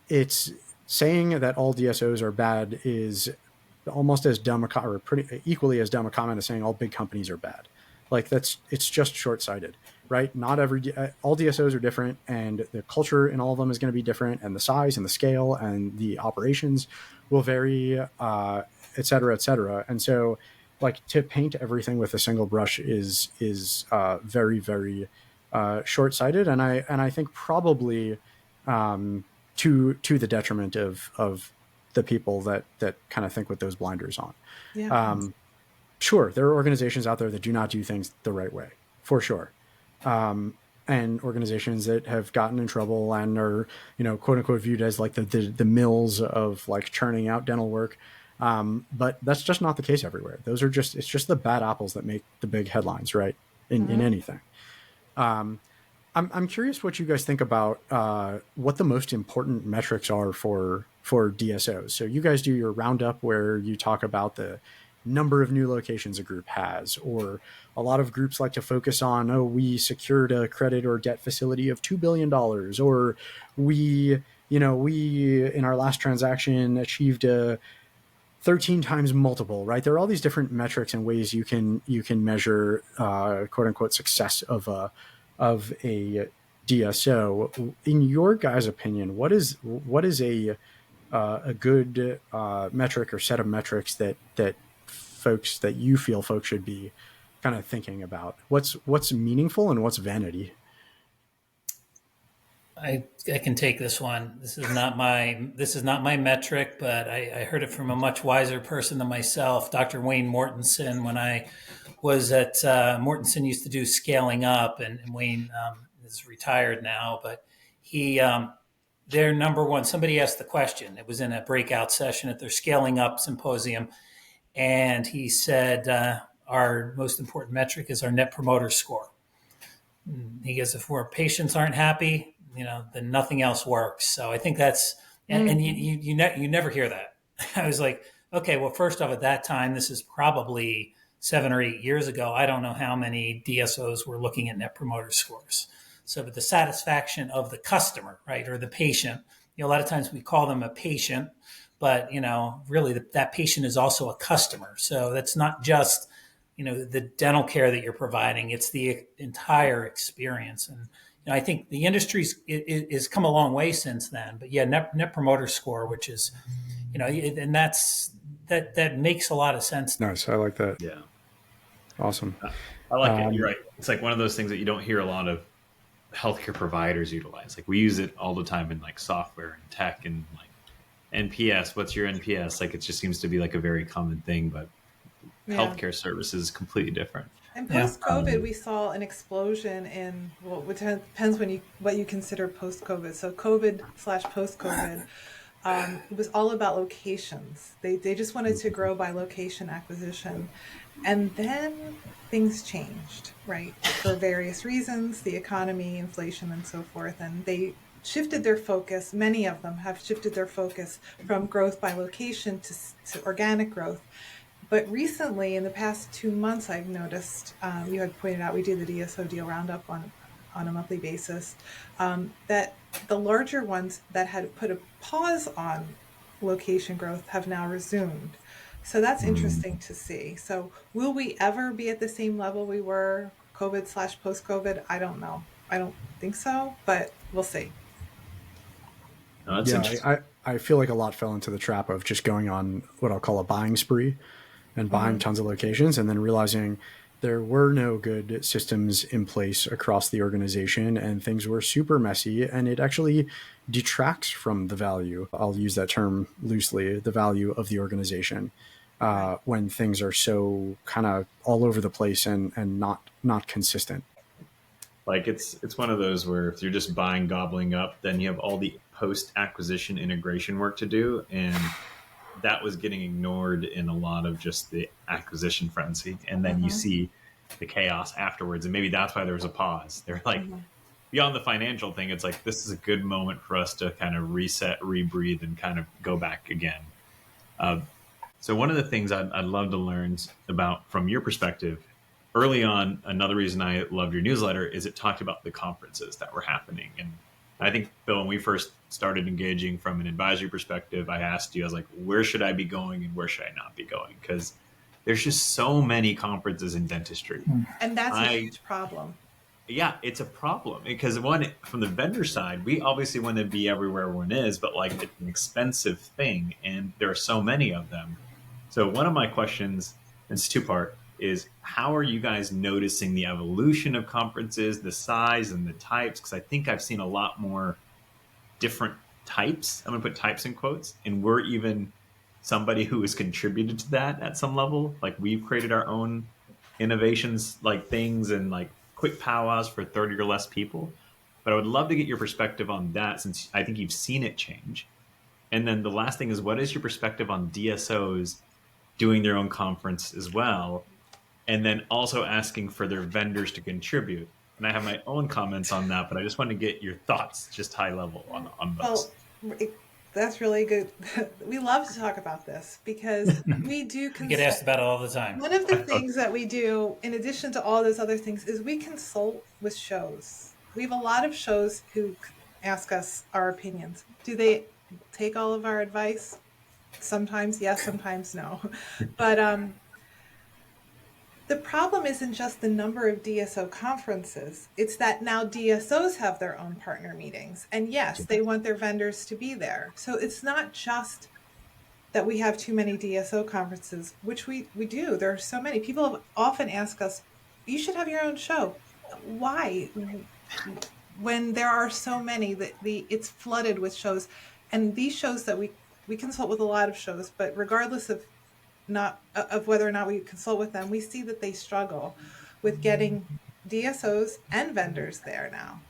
It's saying that all DSOs are bad is almost as dumb or pretty equally as dumb a comment as saying all big companies are bad. Like it's just short-sighted, right? Not all DSOs are different, and the culture in all of them is going to be different, and the size and the scale and the operations will vary, et cetera, et cetera. And so, like, to paint everything with a single brush is very, very short-sighted, and I think probably to the detriment of the people that kind of think with those blinders on. Yeah. Sure, there are organizations out there that do not do things the right way, for sure, and organizations that have gotten in trouble and are, quote unquote, viewed as like the mills of like churning out dental work. But that's just not the case everywhere. It's just the bad apples that make the big headlines, right? In anything. I'm curious what you guys think about what the most important metrics are for DSOs. So you guys do your roundup where you talk about the number of new locations a group has, or a lot of groups like to focus on, we secured a credit or debt facility of $2 billion, or we in our last transaction achieved a 13 times multiple, right? There are all these different metrics and ways you can measure quote unquote success of a DSO. In your guys' opinion, what is a good metric or set of metrics that you feel folks should be kind of thinking about? What's meaningful and what's vanity? I can take this one. This is not my metric, but I heard it from a much wiser person than myself, Dr. Wayne Mortensen. When I was at Mortensen, used to do scaling up, and Wayne is retired now, but he their number one. Somebody asked the question. It was in a breakout session at their scaling up symposium, and he said our most important metric is our net promoter score. He goes, if our patients aren't happy, then nothing else works. So I think that's, and you never hear that. I was like, okay, well, first off, at that time, this is probably 7 or 8 years ago. I don't know how many DSOs were looking at net promoter scores. So, but the satisfaction of the customer, right, or the patient, a lot of times we call them a patient, but, really that patient is also a customer. So that's not just, the dental care that you're providing, it's the entire experience. And I think the industry's is come a long way since then. But yeah, net promoter score, which is, and that makes a lot of sense. Nice, I like that. Yeah, awesome. I like it. You're right. It's like one of those things that you don't hear a lot of healthcare providers utilize. Like we use it all the time in like software and tech and like NPS. What's your NPS? Like it just seems to be like a very common thing, but healthcare services is completely different. And post-COVID, we saw an explosion in, well, it depends what you consider post-COVID. So COVID/post-COVID, it was all about locations. They just wanted to grow by location acquisition. And then things changed, right? For various reasons, the economy, inflation, and so forth. And they shifted their focus. Many of them have shifted their focus from growth by location to organic growth. But recently, in the past 2 months, I've noticed, you had pointed out, we do the DSO deal roundup on a monthly basis, that the larger ones that had put a pause on location growth have now resumed. So that's interesting to see. So will we ever be at the same level we were COVID/post-COVID? I don't know. I don't think so, but we'll see. No, that's interesting. I feel like a lot fell into the trap of just going on what I'll call a buying spree and buying tons of locations and then realizing there were no good systems in place across the organization and things were super messy and it actually detracts from the value. I'll use that term loosely, the value of the organization when things are so kind of all over the place and not consistent. Like it's one of those where if you're just buying, gobbling up, then you have all the post-acquisition integration work to do. And that was getting ignored in a lot of just the acquisition frenzy. And then you see the chaos afterwards. And maybe that's why there was a pause. They're like, beyond the financial thing, it's like, this is a good moment for us to kind of reset, rebreathe, and kind of go back again. So one of the things I'd love to learn about from your perspective, early on, another reason I loved your newsletter is it talked about the conferences that were happening. And I think, Bill, when we first started engaging from an advisory perspective, I asked you, I was like, where should I be going and where should I not be going? Because there's just so many conferences in dentistry. And that's a huge problem. Yeah, it's a problem because one, from the vendor side, we obviously want to be everywhere one is, but like it's an expensive thing and there are so many of them. So one of my questions, and it's two-part, is how are you guys noticing the evolution of conferences, the size and the types? Because I think I've seen a lot more different types. I'm going to put types in quotes. And we're even somebody who has contributed to that at some level. Like we've created our own innovations, like things and like quick powwows for 30 or less people. But I would love to get your perspective on that since I think you've seen it change. And then the last thing is, what is your perspective on DSOs doing their own conference as well? And then also asking for their vendors to contribute. And I have my own comments on that, but I just want to get your thoughts, just high level on those. Well, that's really good. We love to talk about this because we do get asked about it all the time. One of the things that we do, in addition to all those other things, is we consult with shows. We have a lot of shows who ask us our opinions. Do they take all of our advice? Sometimes yes, sometimes no. But the problem isn't just the number of DSO conferences. It's that now DSOs have their own partner meetings. And yes, they want their vendors to be there. So it's not just that we have too many DSO conferences, which we do. There are so many. People have often asked us, you should have your own show. Why? when there are so many that it's flooded with shows, and these shows that we consult with a lot of shows, but regardless of not of whether or not we consult with them, we see that they struggle with getting DSOs and vendors there now.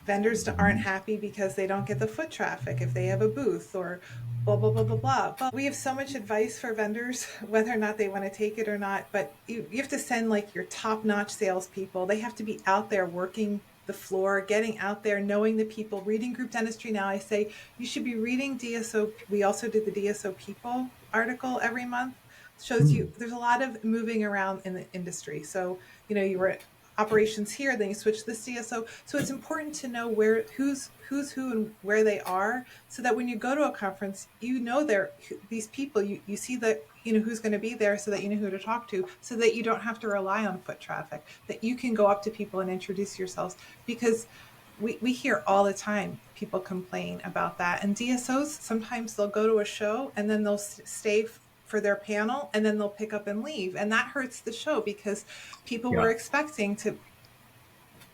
Vendors aren't happy because they don't get the foot traffic if they have a booth or blah, blah, blah, blah, blah. But we have so much advice for vendors, whether or not they want to take it or not. But you have to send like your top-notch salespeople. They have to be out there working the floor, getting out there, knowing the people, reading group dentistry. Now I say you should be reading DSO. We also did the DSO people article every month. Shows you there's a lot of moving around in the industry. So, you were at operations here, then you switch to this DSO. So it's important to know who's who and where they are, so that when you go to a conference, these people, you see that, who's going to be there, so that you know who to talk to, so that you don't have to rely on foot traffic, that you can go up to people and introduce yourselves. Because we hear all the time people complain about that. And DSOs, sometimes they'll go to a show and then they'll stay for their panel, and then they'll pick up and leave. And that hurts the show, because people were expecting to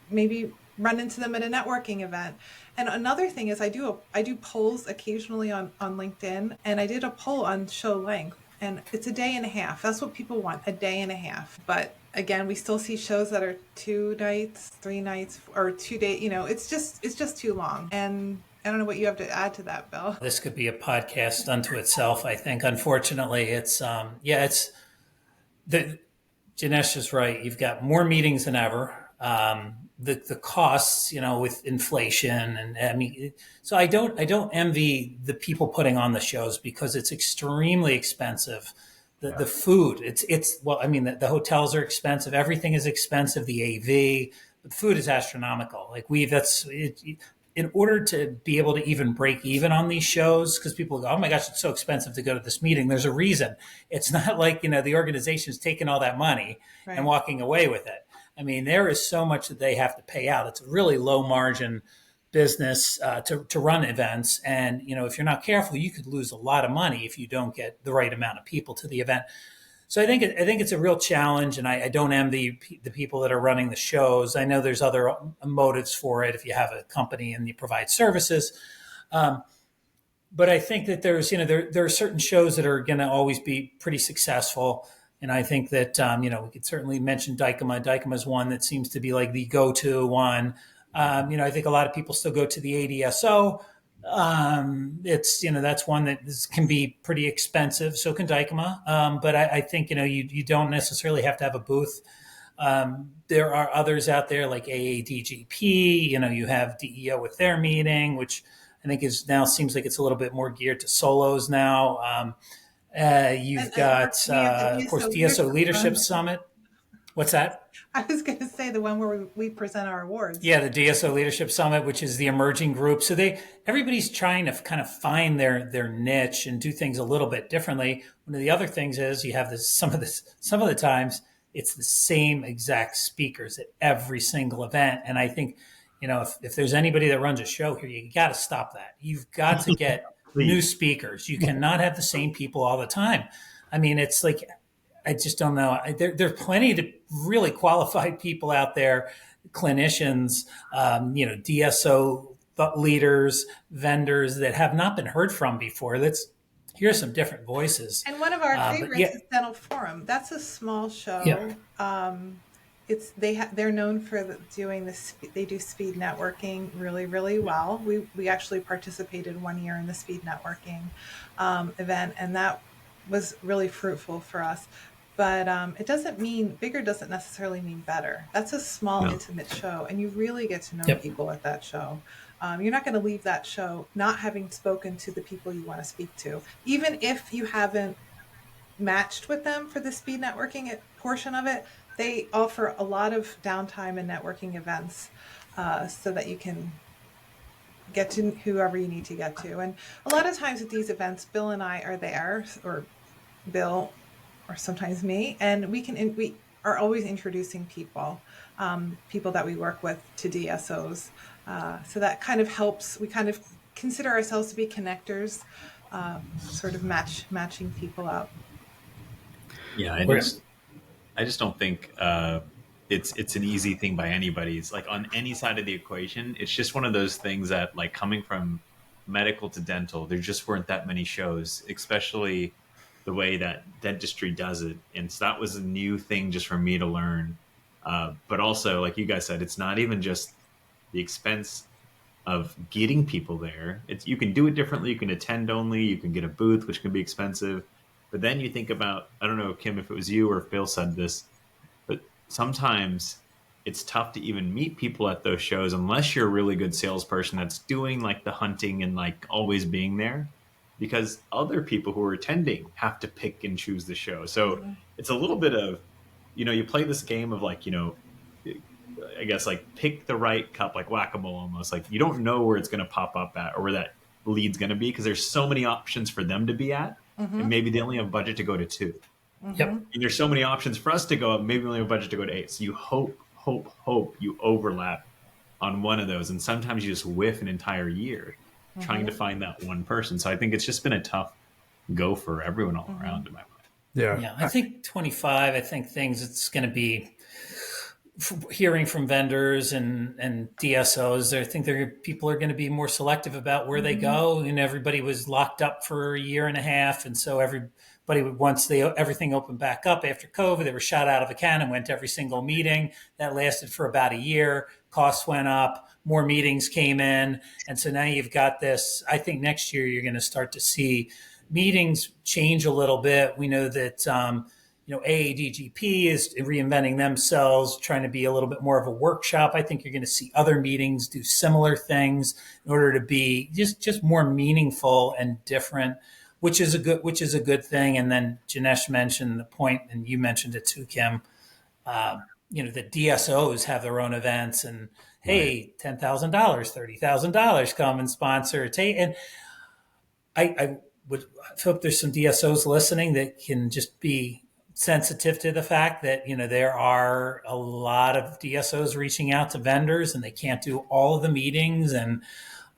maybe run into them at a networking event. And another thing is I do polls occasionally on LinkedIn, and I did a poll on show length, and it's a day and a half. That's what people want, a day and a half. But again, we still see shows that are 2 nights, 3 nights, or 2 days. It's just too long. And I don't know what you have to add to that, Bill. This could be a podcast unto itself, I think. Unfortunately, Janesh is right. You've got more meetings than ever. The costs, with inflation, and I mean, so I don't envy the people putting on the shows, because it's extremely expensive. The food, the hotels are expensive. Everything is expensive. The AV, the food is astronomical. In order to be able to even break even on these shows, because people go, oh my gosh, it's so expensive to go to this meeting. There's a reason. It's not like, the organization's taking all that money and walking away with it. I mean, there is so much that they have to pay out. It's a really low margin business to run events. And, if you're not careful, you could lose a lot of money if you don't get the right amount of people to the event. So I think it's a real challenge, and I don't envy the people that are running the shows. I know there's other motives for it if you have a company and you provide services. But I think that there are certain shows that are going to always be pretty successful. And I think that, we could certainly mention Dykema. Dykema is one that seems to be like the go-to one. I think a lot of people still go to the ADSO. That's one that can be pretty expensive. So can Dykema. But I think, you don't necessarily have to have a booth. There are others out there like AADGP, you have DEO with their meeting, which I think seems like it's a little bit more geared to solos now. You've got, of course, DSO Leadership Summit. What's that? I was going to say the one where we present our awards. Yeah, the DSO Leadership Summit, which is the emerging group. So everybody's trying to kind of find their niche and do things a little bit differently. One of the other things is you have some of the times it's the same exact speakers at every single event. And I think, if there's anybody that runs a show here, you got to stop that. You've got to get new speakers. You cannot have the same people all the time. I mean, it's like, I just don't know. There's plenty of really qualified people out there, clinicians, DSO leaders, vendors that have not been heard from before. Here's some different voices. And one of our favorites is Dental Forum. That's a small show. Yeah. They're known for doing this. They do speed networking really, really well. We actually participated one year in the speed networking event, and that was really fruitful for us. But it doesn't mean bigger doesn't necessarily mean better. That's a small, intimate show, and you really get to know people at that show. You're not going to leave that show not having spoken to the people you want to speak to, even if you haven't matched with them for the speed networking portion of it. They offer a lot of downtime and networking events so that you can get to whoever you need to get to. And a lot of times at these events, Bill and I are there, or Bill, or sometimes me, and we are always introducing people that we work with to DSOs. So that kind of helps. We kind of consider ourselves to be connectors, sort of matching people up. Yeah, I just don't think it's an easy thing by anybody's, like on any side of the equation. It's just one of those things that, like, coming from medical to dental, there just weren't that many shows, especially the way that dentistry does it. And so that was a new thing just for me to learn. But also, like you guys said, it's not even just the expense of getting people there. It's, you can do it differently. You can attend only, you can get a booth, which can be expensive. But then you think about, I don't know, Kim, if it was you or if Bill said this, but sometimes it's tough to even meet people at those shows unless you're a really good salesperson that's doing like the hunting and like always being there, because other people who are attending have to pick and choose the show. So it's a little bit of, you play this game of like, I guess like pick the right cup, like whack-a-mole almost. Like you don't know where it's going to pop up at or where that lead's going to be, because there's so many options for them to be at. And maybe they only have budget to go to 2. Yep. And there's so many options for us to go up. Maybe we only have budget to go to 8. So you hope you overlap on one of those. And sometimes you just whiff an entire year trying to find that one person. So I think it's just been a tough go for everyone all around in my mind. Yeah. I think 25, I think things it's going to be hearing from vendors and DSOs. I think people are going to be more selective about where they go. And everybody was locked up for a year and a half. And so everybody, once everything opened back up after COVID, they were shot out of a cannon, went to every single meeting. That lasted for about a year. Costs went up, more meetings came in. And so now you've got this. I think next year you're going to start to see meetings change a little bit. We know that, AADGP is reinventing themselves, trying to be a little bit more of a workshop. I think you're going to see other meetings do similar things in order to be just more meaningful and different, which is a good thing. And then Janesh mentioned the point, and you mentioned it too, Kim. The DSOs have their own events, and hey, $10,000, $30,000, come and sponsor. And I would hope there's some DSOs listening that can just be sensitive to the fact that, there are a lot of DSOs reaching out to vendors and they can't do all of the meetings. And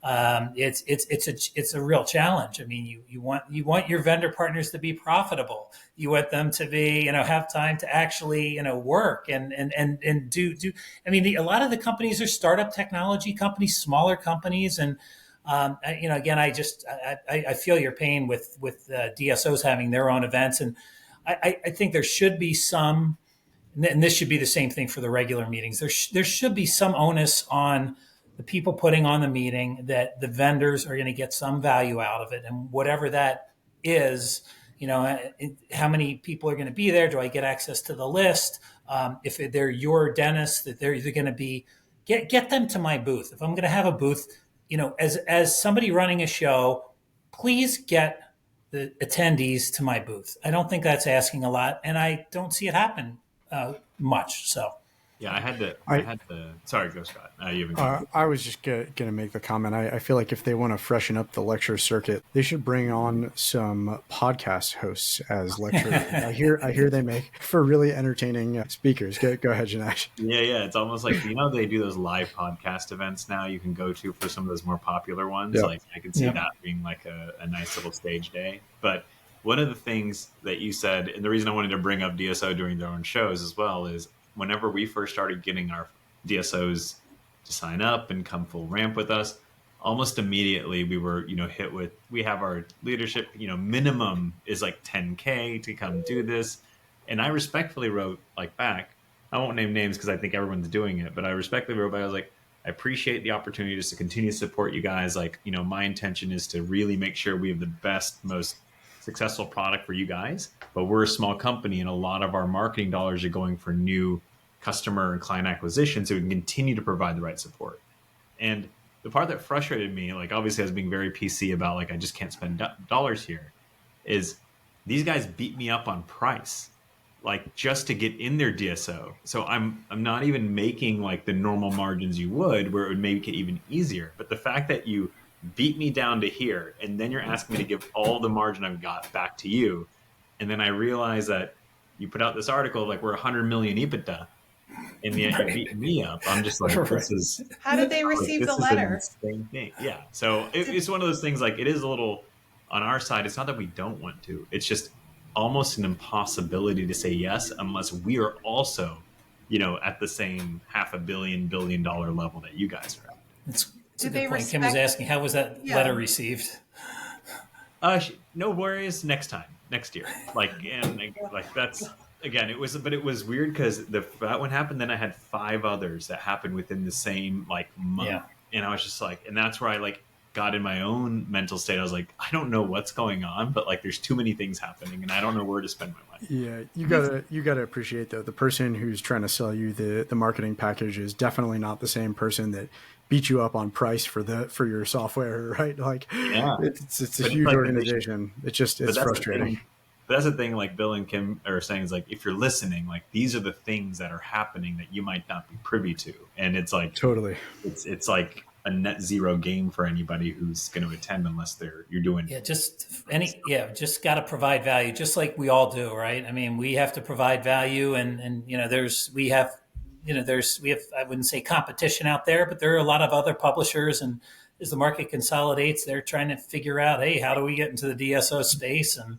it's a real challenge. I mean, you want your vendor partners to be profitable. You want them to be, have time to actually, work and do. I mean, a lot of the companies are startup technology companies, smaller companies. And, again, I feel your pain with DSOs having their own events. And I think there should be some, and this should be the same thing for the regular meetings. There should be some onus on the people putting on the meeting that the vendors are going to get some value out of it. And whatever that is, how many people are going to be there? Do I get access to the list? If they're your dentist, that they're going to be, get them to my booth. If I'm going to have a booth, as somebody running a show, please get the attendees to my booth. I don't think that's asking a lot, and I don't see it happen much. So, yeah, I had to. Sorry, go Scott. I was just going to make the comment. I feel like if they want to freshen up the lecture circuit, they should bring on some podcast hosts as lecturers. I hear they make for really entertaining speakers. Go ahead, Janesh. Yeah. It's almost like, they do those live podcast events now you can go to for some of those more popular ones. Yep. Like I can see that being like a nice little stage day. But one of the things that you said, and the reason I wanted to bring up DSO doing their own shows as well, is whenever we first started getting our DSOs to sign up and come full ramp with us, almost immediately we were, hit with, we have our leadership, minimum is like 10K to come do this. And I respectfully wrote back, I won't name names because I think everyone's doing it, but I respectfully wrote back, I was like, I appreciate the opportunity just to continue to support you guys. My intention is to really make sure we have the best, most successful product for you guys, but we're a small company and a lot of our marketing dollars are going for new customer and client acquisition, so we can continue to provide the right support. And the part that frustrated me, obviously I was being very PC about I just can't spend dollars here, is these guys beat me up on price, just to get in their DSO. So I'm not even making the normal margins you would, where it would make it even easier. But the fact that you beat me down to here, and then you're asking me to give all the margin I've got back to you. And then I realize that you put out this article we're 100 million EBITDA, and yet you're beating me up. I'm just this is. How did they receive the letter? Same thing. Yeah. So it's one of those things. It is a little on our side. It's not that we don't want to. It's just almost an impossibility to say yes unless we are also at the same $500 million level that you guys are at. It's a Do good they point. Kim was respect- asking, how was that Yeah. letter received? No worries. Next time, next year. That's again. It was weird because that one happened. Then I had 5 others that happened within the same month, Yeah. and I was just and that's where I got in my own mental state. I was like, I don't know what's going on, but there's too many things happening, and I don't know where to spend my money. Yeah, you gotta appreciate though, the person who's trying to sell you the marketing package is definitely not the same person that beat you up on price for your software, right? Yeah. It's a But huge organization. It's frustrating. But that's the thing, Bill and Kim are saying is if you're listening, these are the things that are happening that you might not be privy to. And it's Totally. It's like a net zero game for anybody who's going to attend unless you're doing. Yeah, just got to provide value, just like we all do, right? I mean, we have to provide value, and we have I wouldn't say competition out there, but there are a lot of other publishers, and as the market consolidates, they're trying to figure out, hey, how do we get into the DSO space? And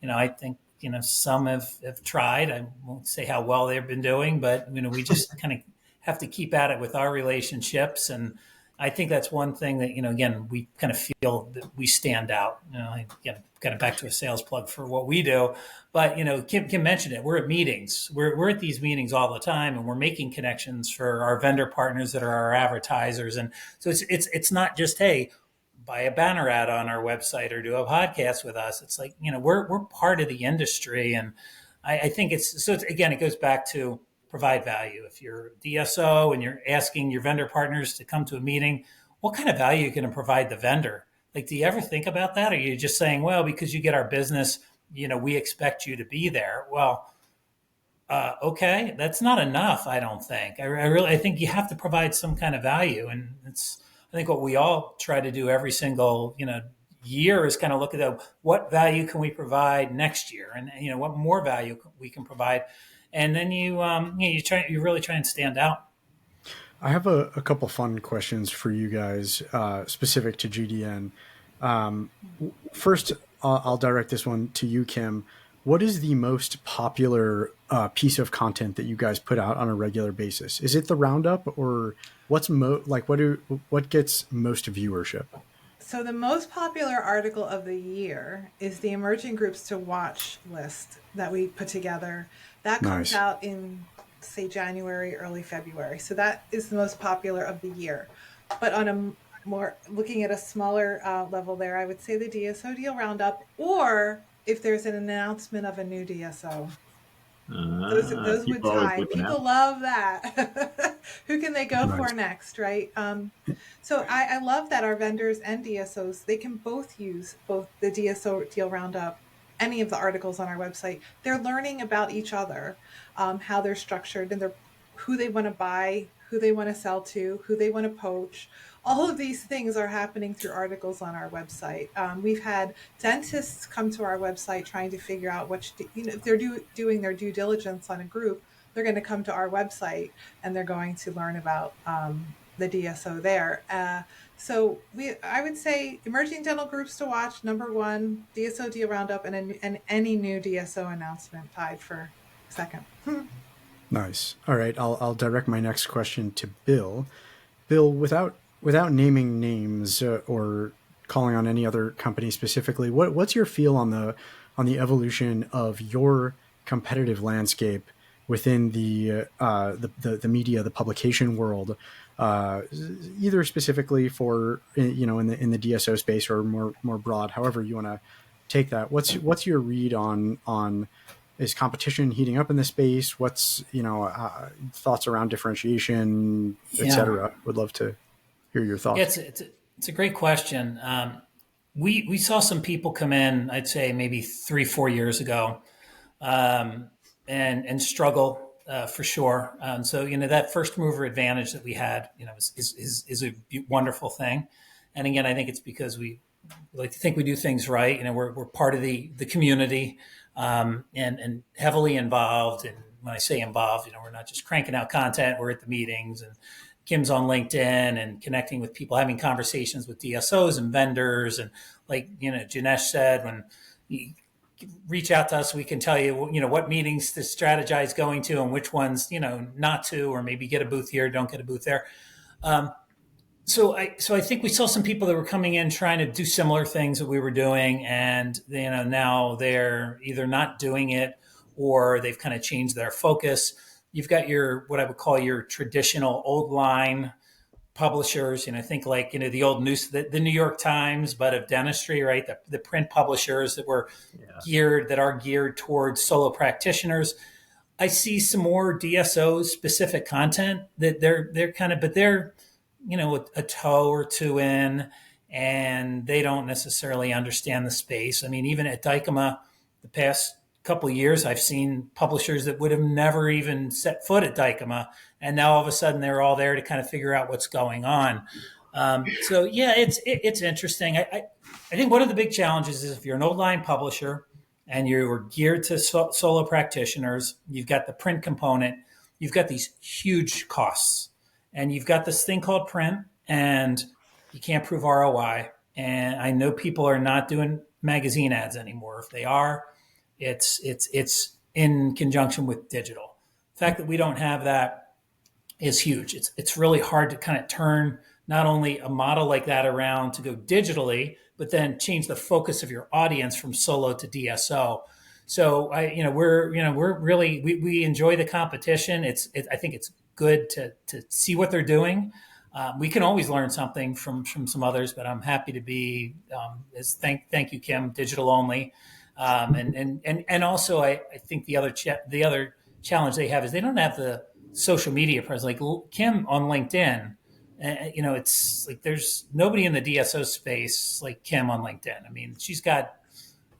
I think some have tried. I won't say how well they've been doing, but we just kind of have to keep at it with our relationships. And I think that's one thing that, again, we kind of feel that we stand out. Again, kind of back to a sales plug for what we do. But, Kim mentioned it. We're at meetings. We're at these meetings all the time, and we're making connections for our vendor partners that are our advertisers. And so it's not just, hey, buy a banner ad on our website or do a podcast with us. It's we're part of the industry. And I think it goes back to provide value. If you're a DSO and you're asking your vendor partners to come to a meeting, what kind of value are you going to provide the vendor? Do you ever think about that? Or are you just saying, well, because you get our business, we expect you to be there? Well, okay, that's not enough, I don't think. I think you have to provide some kind of value. And I think what we all try to do every single, year is kind of look at what value can we provide next year, and what more value we can provide. And then you really try and stand out. I have a couple fun questions for you guys, specific to GDN. First, I'll direct this one to you, Kim. What is the most popular piece of content that you guys put out on a regular basis? Is it the roundup, or what's what gets most viewership? So the most popular article of the year is the emerging groups to watch list that we put together. That comes out in, say, January, early February. So that is the most popular of the year. But on a more, looking at a smaller level there, I would say the DSO deal roundup, or if there's an announcement of a new DSO. Those would tie. People love that. Who can they go for next, right? So I love that our vendors and DSOs, they can both use both the DSO deal roundup, any of the articles on our website. They're learning about each other, how they're structured, and who they want to buy, who they want to sell to, who they want to poach. All of these things are happening through articles on our website. We've had dentists come to our website trying to figure out if they're doing their due diligence on a group, they're going to come to our website and they're going to learn about the DSO there. So I would say emerging dental groups to watch, number one, DSO deal roundup, and any new DSO announcement tied for second. Nice. All right, I'll direct my next question to Bill. Bill, without naming names or calling on any other company specifically, what's your feel on the evolution of your competitive landscape within the media, the publication world, either specifically for in the DSO space or more broad, however you want to take that. What's your read on is competition heating up in the space? What's thoughts around differentiation, etc. Would love to hear your thoughts. Yeah, it's a great question. We saw some people come in, I'd say maybe 3-4 years ago, and struggle for sure. So that first mover advantage that we had, is a wonderful thing. And again, I think it's because we like to think we do things right. We're part of the community, and heavily involved. And when I say involved, we're not just cranking out content. We're at the meetings, and Kim's on LinkedIn and connecting with people, having conversations with DSOs and vendors. And like, Janesh said, when reach out to us. We can tell you, what meetings to strategize going to and which ones, not to, or maybe get a booth here, don't get a booth there. So I think we saw some people that were coming in trying to do similar things that we were doing, and now they're either not doing it or they've kind of changed their focus. You've got your what I would call your traditional old line publishers, think like the old news, the New York Times, but of dentistry, right? The print publishers that were geared towards solo practitioners. I see some more DSO specific content that they're kind of, but they're a toe or two in, and they don't necessarily understand the space. I mean, even at Dykema, the past couple of years, I've seen publishers that would have never even set foot at Dykema, and now all of a sudden they're all there to kind of figure out what's going on. So yeah, it's interesting. I think one of the big challenges is if you're an old line publisher and you're geared to solo practitioners, you've got the print component, you've got these huge costs. And you've got this thing called print, and you can't prove ROI. And I know people are not doing magazine ads anymore. If they are, it's in conjunction with digital. The fact that we don't have that is huge. It's really hard to kind of turn not only a model like that around to go digitally, but then change the focus of your audience from solo to DSO. So we're really we enjoy the competition. I think it's good to see what they're doing. We can always learn something from some others, but I'm happy to be thank you, Kim, digital only. And also I think the other challenge they have is they don't have the social media presence like Kim on LinkedIn. It's like there's nobody in the DSO space like Kim on LinkedIn. I mean, she's got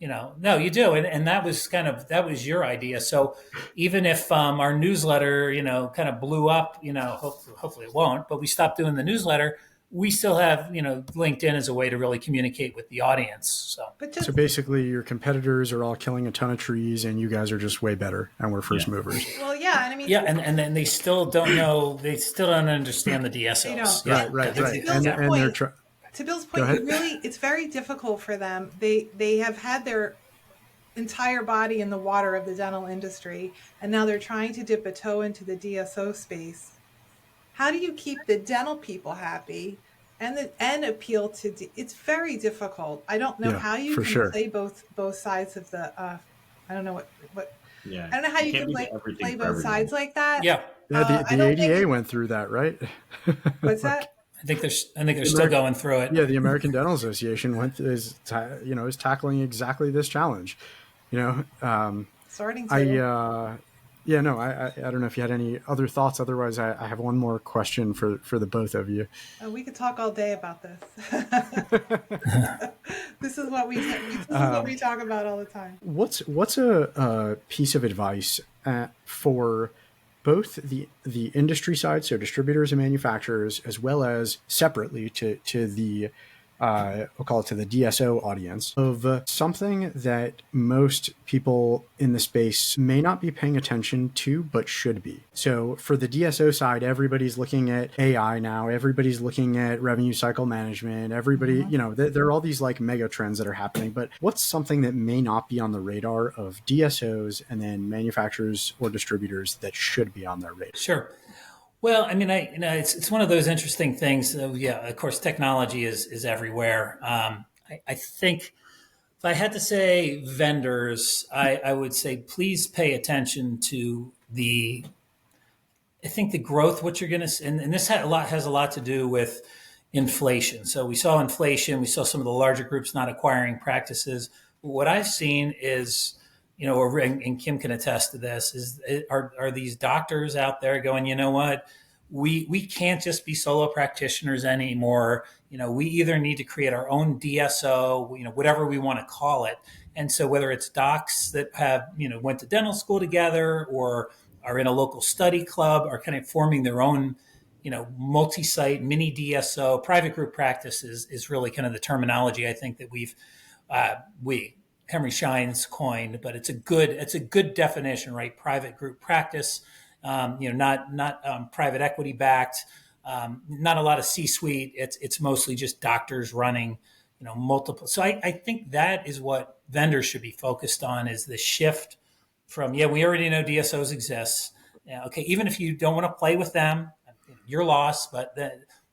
no, you do. And that was your idea. So even if our newsletter, kind of blew up, hopefully it won't, but we stopped doing the newsletter, we still have, LinkedIn as a way to really communicate with the audience. So basically your competitors are all killing a ton of trees and you guys are just way better and we're first movers. Well, yeah. And I mean, and then they still don't know, they still don't understand the DSOs. They don't. Right. And they're to Bill's point, it's very difficult for them. They have had their entire body in the water of the dental industry, and now they're trying to dip a toe into the DSO space. How do you keep the dental people happy and appeal to? It's very difficult. I don't know how you can play both sides of the. I don't know what. Yeah. I don't know how you can play both sides like that. Yeah. The ADA went through that, right? What's that? I think they're still going through it. Yeah, the American Dental Association is tackling exactly this challenge. Starting to. I don't know if you had any other thoughts. Otherwise, I have one more question for the both of you. We could talk all day about this. This is what we talk about all the time. What's a piece of advice for both the industry side, so distributors and manufacturers, as well as separately to the we'll call it to the DSO audience, of something that most people in the space may not be paying attention to, but should be. So for the DSO side, everybody's looking at AI now. Everybody's looking at revenue cycle management. Everybody, there are all these like mega trends that are happening, but what's something that may not be on the radar of DSOs and then manufacturers or distributors that should be on their radar? Sure. Well, I mean, it's one of those interesting things. So, yeah, of course, technology is everywhere. I think if I had to say vendors, I would say please pay attention to the growth, what you're going to, and this has a lot to do with inflation. So we saw inflation. We saw some of the larger groups not acquiring practices. What I've seen is, and Kim can attest to this, are these doctors out there going, you know what, we can't just be solo practitioners anymore. We either need to create our own DSO, whatever we want to call it. And so whether it's docs that have, went to dental school together or are in a local study club, are kind of forming their own, multi-site mini DSO, private group practices is really kind of the terminology I think that Henry Schein's coined, but it's a good definition, right? Private group practice, not private equity backed, not a lot of C-suite. It's mostly just doctors running, multiple. So I think that is what vendors should be focused on, is the shift from, we already know DSOs exist. Okay, even if you don't want to play with them, you're lost, but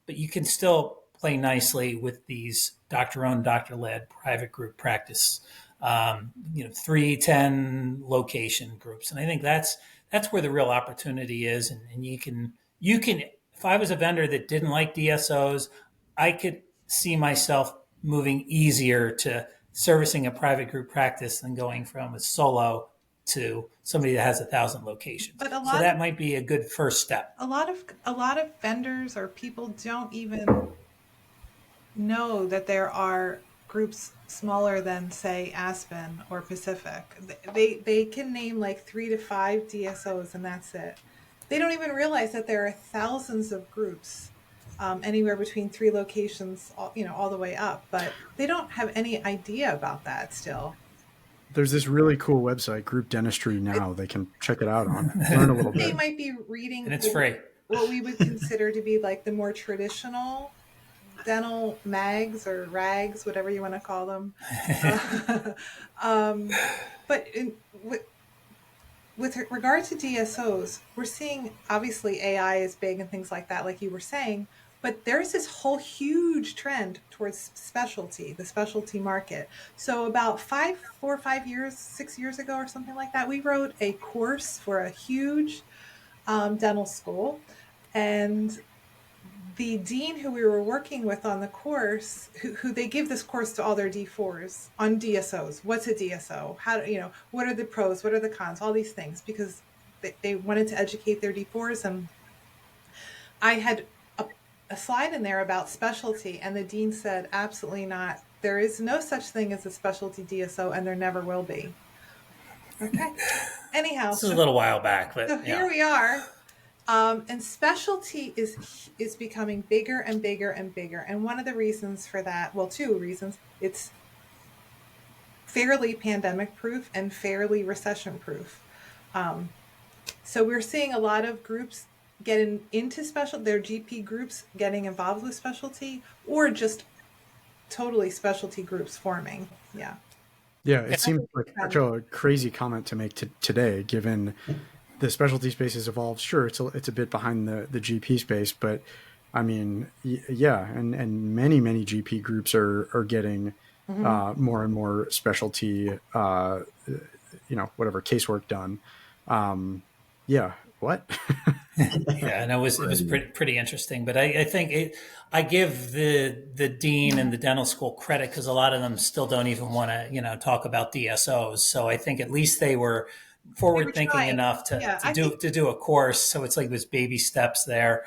you can still play nicely with these doctor-owned, doctor-led private group practice, 3, 10 location groups. And I think that's where the real opportunity is. And you can, if I was a vendor that didn't like DSOs, I could see myself moving easier to servicing a private group practice than going from a solo to somebody that has 1,000 locations. But so that might be a good first step. A lot of vendors or people don't even know that there are groups smaller than, say, Aspen or Pacific. They can name like 3 to 5 DSOs and that's it. They don't even realize that there are thousands of groups, anywhere between 3 locations, all the way up. But they don't have any idea about that still. There's this really cool website, Group Dentistry now. They can check it out on, learn a little bit. They might be reading, and it's free, what we would consider to be like the more traditional dental mags or rags, whatever you want to call them. But with regard to DSOs, we're seeing obviously AI is big and things like that, like you were saying, but there's this whole huge trend towards specialty, the specialty market. So about 6 years ago or something like that, we wrote a course for a huge dental school, and the dean who we were working with on the course, who they give this course to all their D4s on DSOs. What's a DSO? What are the pros? What are the cons? All these things, because they wanted to educate their D4s. And I had a slide in there about specialty, and the dean said, absolutely not. There is no such thing as a specialty DSO, and there never will be. Okay. Anyhow. This is a little while back, but so here we are. And specialty is becoming bigger and bigger and bigger. And one of the reasons for that, 2 reasons, it's fairly pandemic proof and fairly recession proof. So we're seeing a lot of groups getting into their GP groups getting involved with specialty, or just totally specialty groups forming. Yeah. Yeah, it seems like such a crazy comment to make today, given the specialty space has evolved. Sure, it's a bit behind the GP space, but I mean, and many GP groups are getting more and more specialty, whatever casework done. What? Yeah, and it was pretty interesting. But I think I give the dean and the dental school credit, because a lot of them still don't even want to talk about DSOs. So I think at least they were forward thinking enough to do a course. So it's like it was baby steps there.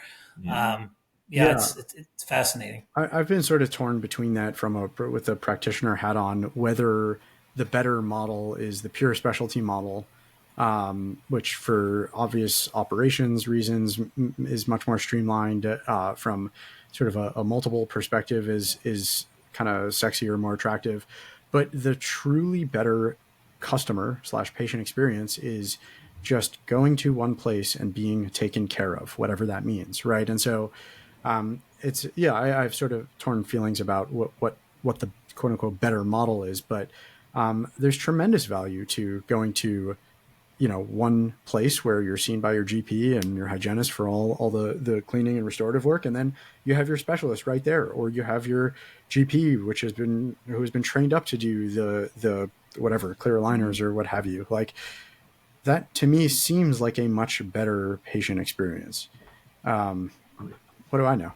It's fascinating. I've been sort of torn between that with a practitioner hat on, whether the better model is the pure specialty model, which for obvious operations reasons is much more streamlined, from sort of a multiple perspective is kind of sexier, more attractive. But the truly better customer/patient experience is just going to one place and being taken care of, whatever that means, right? And so I've sort of torn feelings about what the quote unquote better model is, but there's tremendous value to going to one place where you're seen by your GP and your hygienist for all the cleaning and restorative work, and then you have your specialist right there, or you have your GP who has been trained up to do the whatever, clear aligners or what have you. Like, that to me seems like a much better patient experience. What do I know?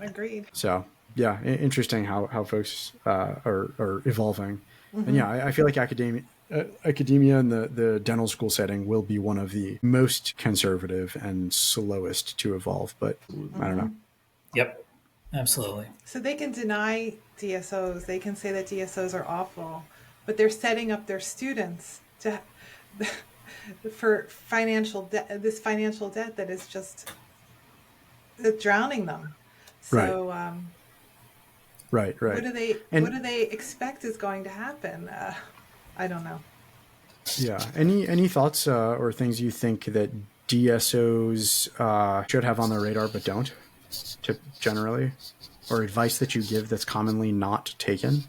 Agreed. So yeah, interesting how folks are evolving. Mm-hmm. And I feel like academia in the dental school setting will be one of the most conservative and slowest to evolve, but I don't know. Yep, absolutely. So they can deny DSOs. They can say that DSOs are awful, but they're setting up their students for this financial debt that is just drowning them. So, right. What do they expect is going to happen? I don't know. Yeah. Any thoughts or things you think that DSOs should have on their radar but don't, generally? or advice that you give that's commonly not taken?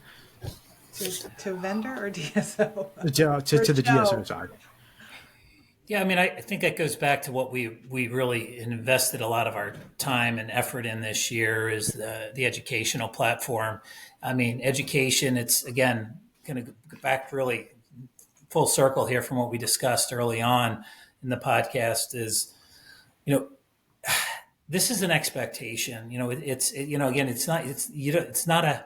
To vendor or DSO? To the DSO side. Yeah, I mean, I think that goes back to what we really invested a lot of our time and effort in this year is the educational platform. I mean, education, it's, again, going to go back really full circle here from what we discussed early on in the podcast is, this is an expectation. Again, it's not a,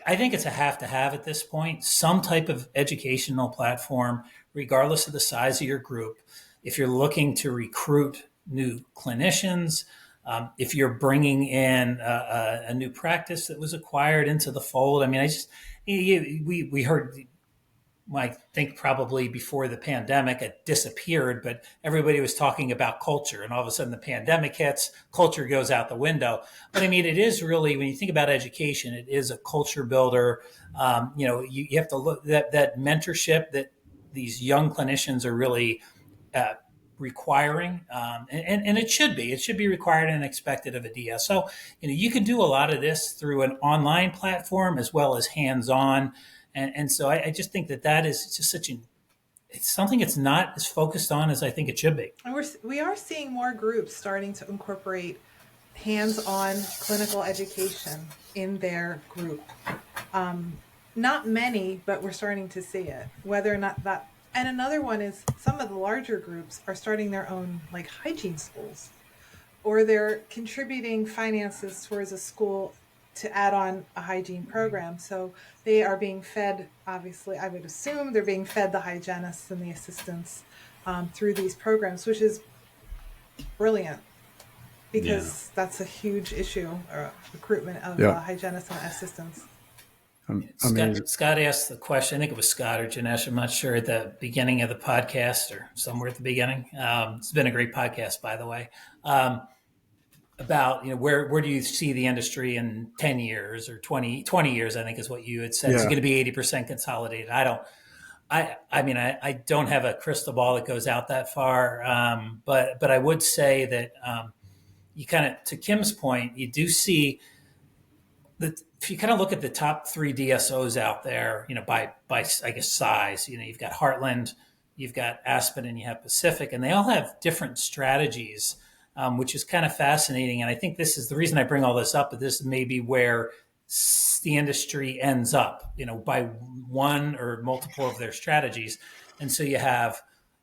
I think it's a have to have at this point, some type of educational platform, regardless of the size of your group. If you're looking to recruit new clinicians, if you're bringing in a new practice that was acquired into the fold. I mean, we heard, I think probably before the pandemic, it disappeared, but everybody was talking about culture, and all of a sudden the pandemic hits, culture goes out the window. But I mean, it is really, when you think about education, it is a culture builder. You have to look that mentorship that these young clinicians are really requiring, and it should be required and expected of a DSO. You can do a lot of this through an online platform as well as hands-on. And so I just think that is just it's something it's not as focused on as I think it should be. And we are seeing more groups starting to incorporate hands-on clinical education in their group. Not many, but we're starting to see it. Whether or not that, and another one is some of the larger groups are starting their own like hygiene schools, or they're contributing finances towards a school to add on a hygiene program. So they are being fed, obviously, I would assume they're being fed the hygienists and the assistants through these programs, which is brilliant because that's a huge issue, recruitment of hygienists and assistants. Scott asked the question, I think it was Scott or Janesh, I'm not sure, at the beginning of the podcast or somewhere at the beginning. It's been a great podcast, by the way. About where do you see the industry in 10 years or 20 years, I think is what you had said. It's going to be 80% consolidated. I don't have a crystal ball that goes out that far, but I would say that you kind of, to Kim's point, you do see that if you kind of look at the top 3 DSOs out there, by I guess size, you've got Heartland, you've got Aspen, and you have Pacific, and they all have different strategies. Which is kind of fascinating. And I think this is the reason I bring all this up, but this may be where the industry ends up, by one or multiple of their strategies. And so you have,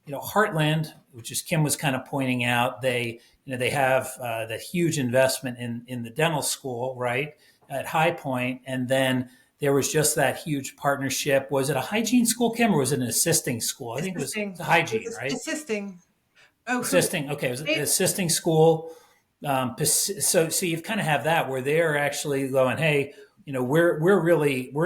Heartland, which is Kim was kind of pointing out, they have that huge investment in the dental school, right, at High Point. And then there was just that huge partnership. Was it a hygiene school, Kim, or was it an assisting school? I think it was hygiene, right? Assisting. Assisting. Okay. It was an assisting school. So you kind of have that where they're actually going, hey, we're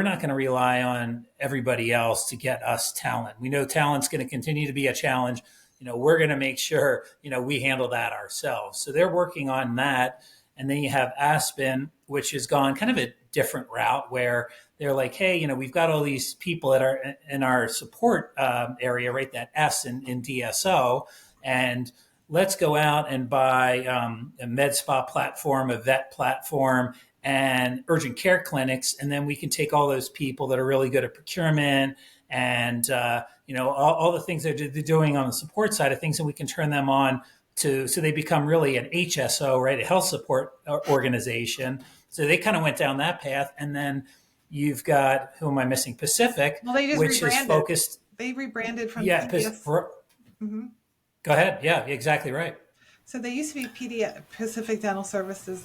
not going to rely on everybody else to get us talent. We know talent's going to continue to be a challenge. We're going to make sure, we handle that ourselves. So they're working on that. And then you have Aspen, which has gone kind of a different route where they're like, hey, we've got all these people that are in our support area, right? That S in DSO. And let's go out and buy a med spa platform, a vet platform, and urgent care clinics. And then we can take all those people that are really good at procurement and, all the things that they're doing on the support side of things, and we can turn them on so they become really an HSO, right? A health support organization. So they kind of went down that path. And then you've got, who am I missing? Pacific, which is focused. They rebranded from PDS. Go ahead. Yeah, exactly right. So they used to be Pacific Dental Services.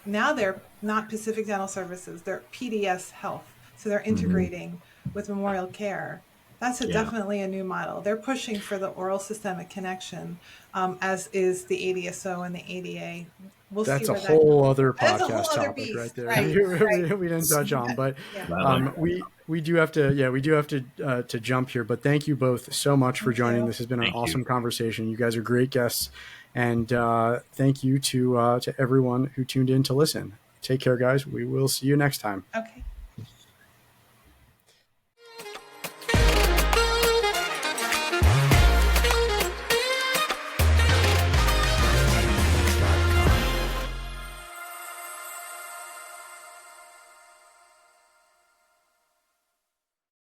Now they're not Pacific Dental Services. They're PDS Health. So they're integrating with Memorial Care. That's definitely a new model. They're pushing for the oral systemic connection, as is the ADSO and the ADA. That's a whole other podcast topic right there. Right. We didn't touch on, but we do have to jump here. But thank you both so much for joining. This has been an awesome conversation. You guys are great guests, and thank you to everyone who tuned in to listen. Take care, guys. We will see you next time. Okay.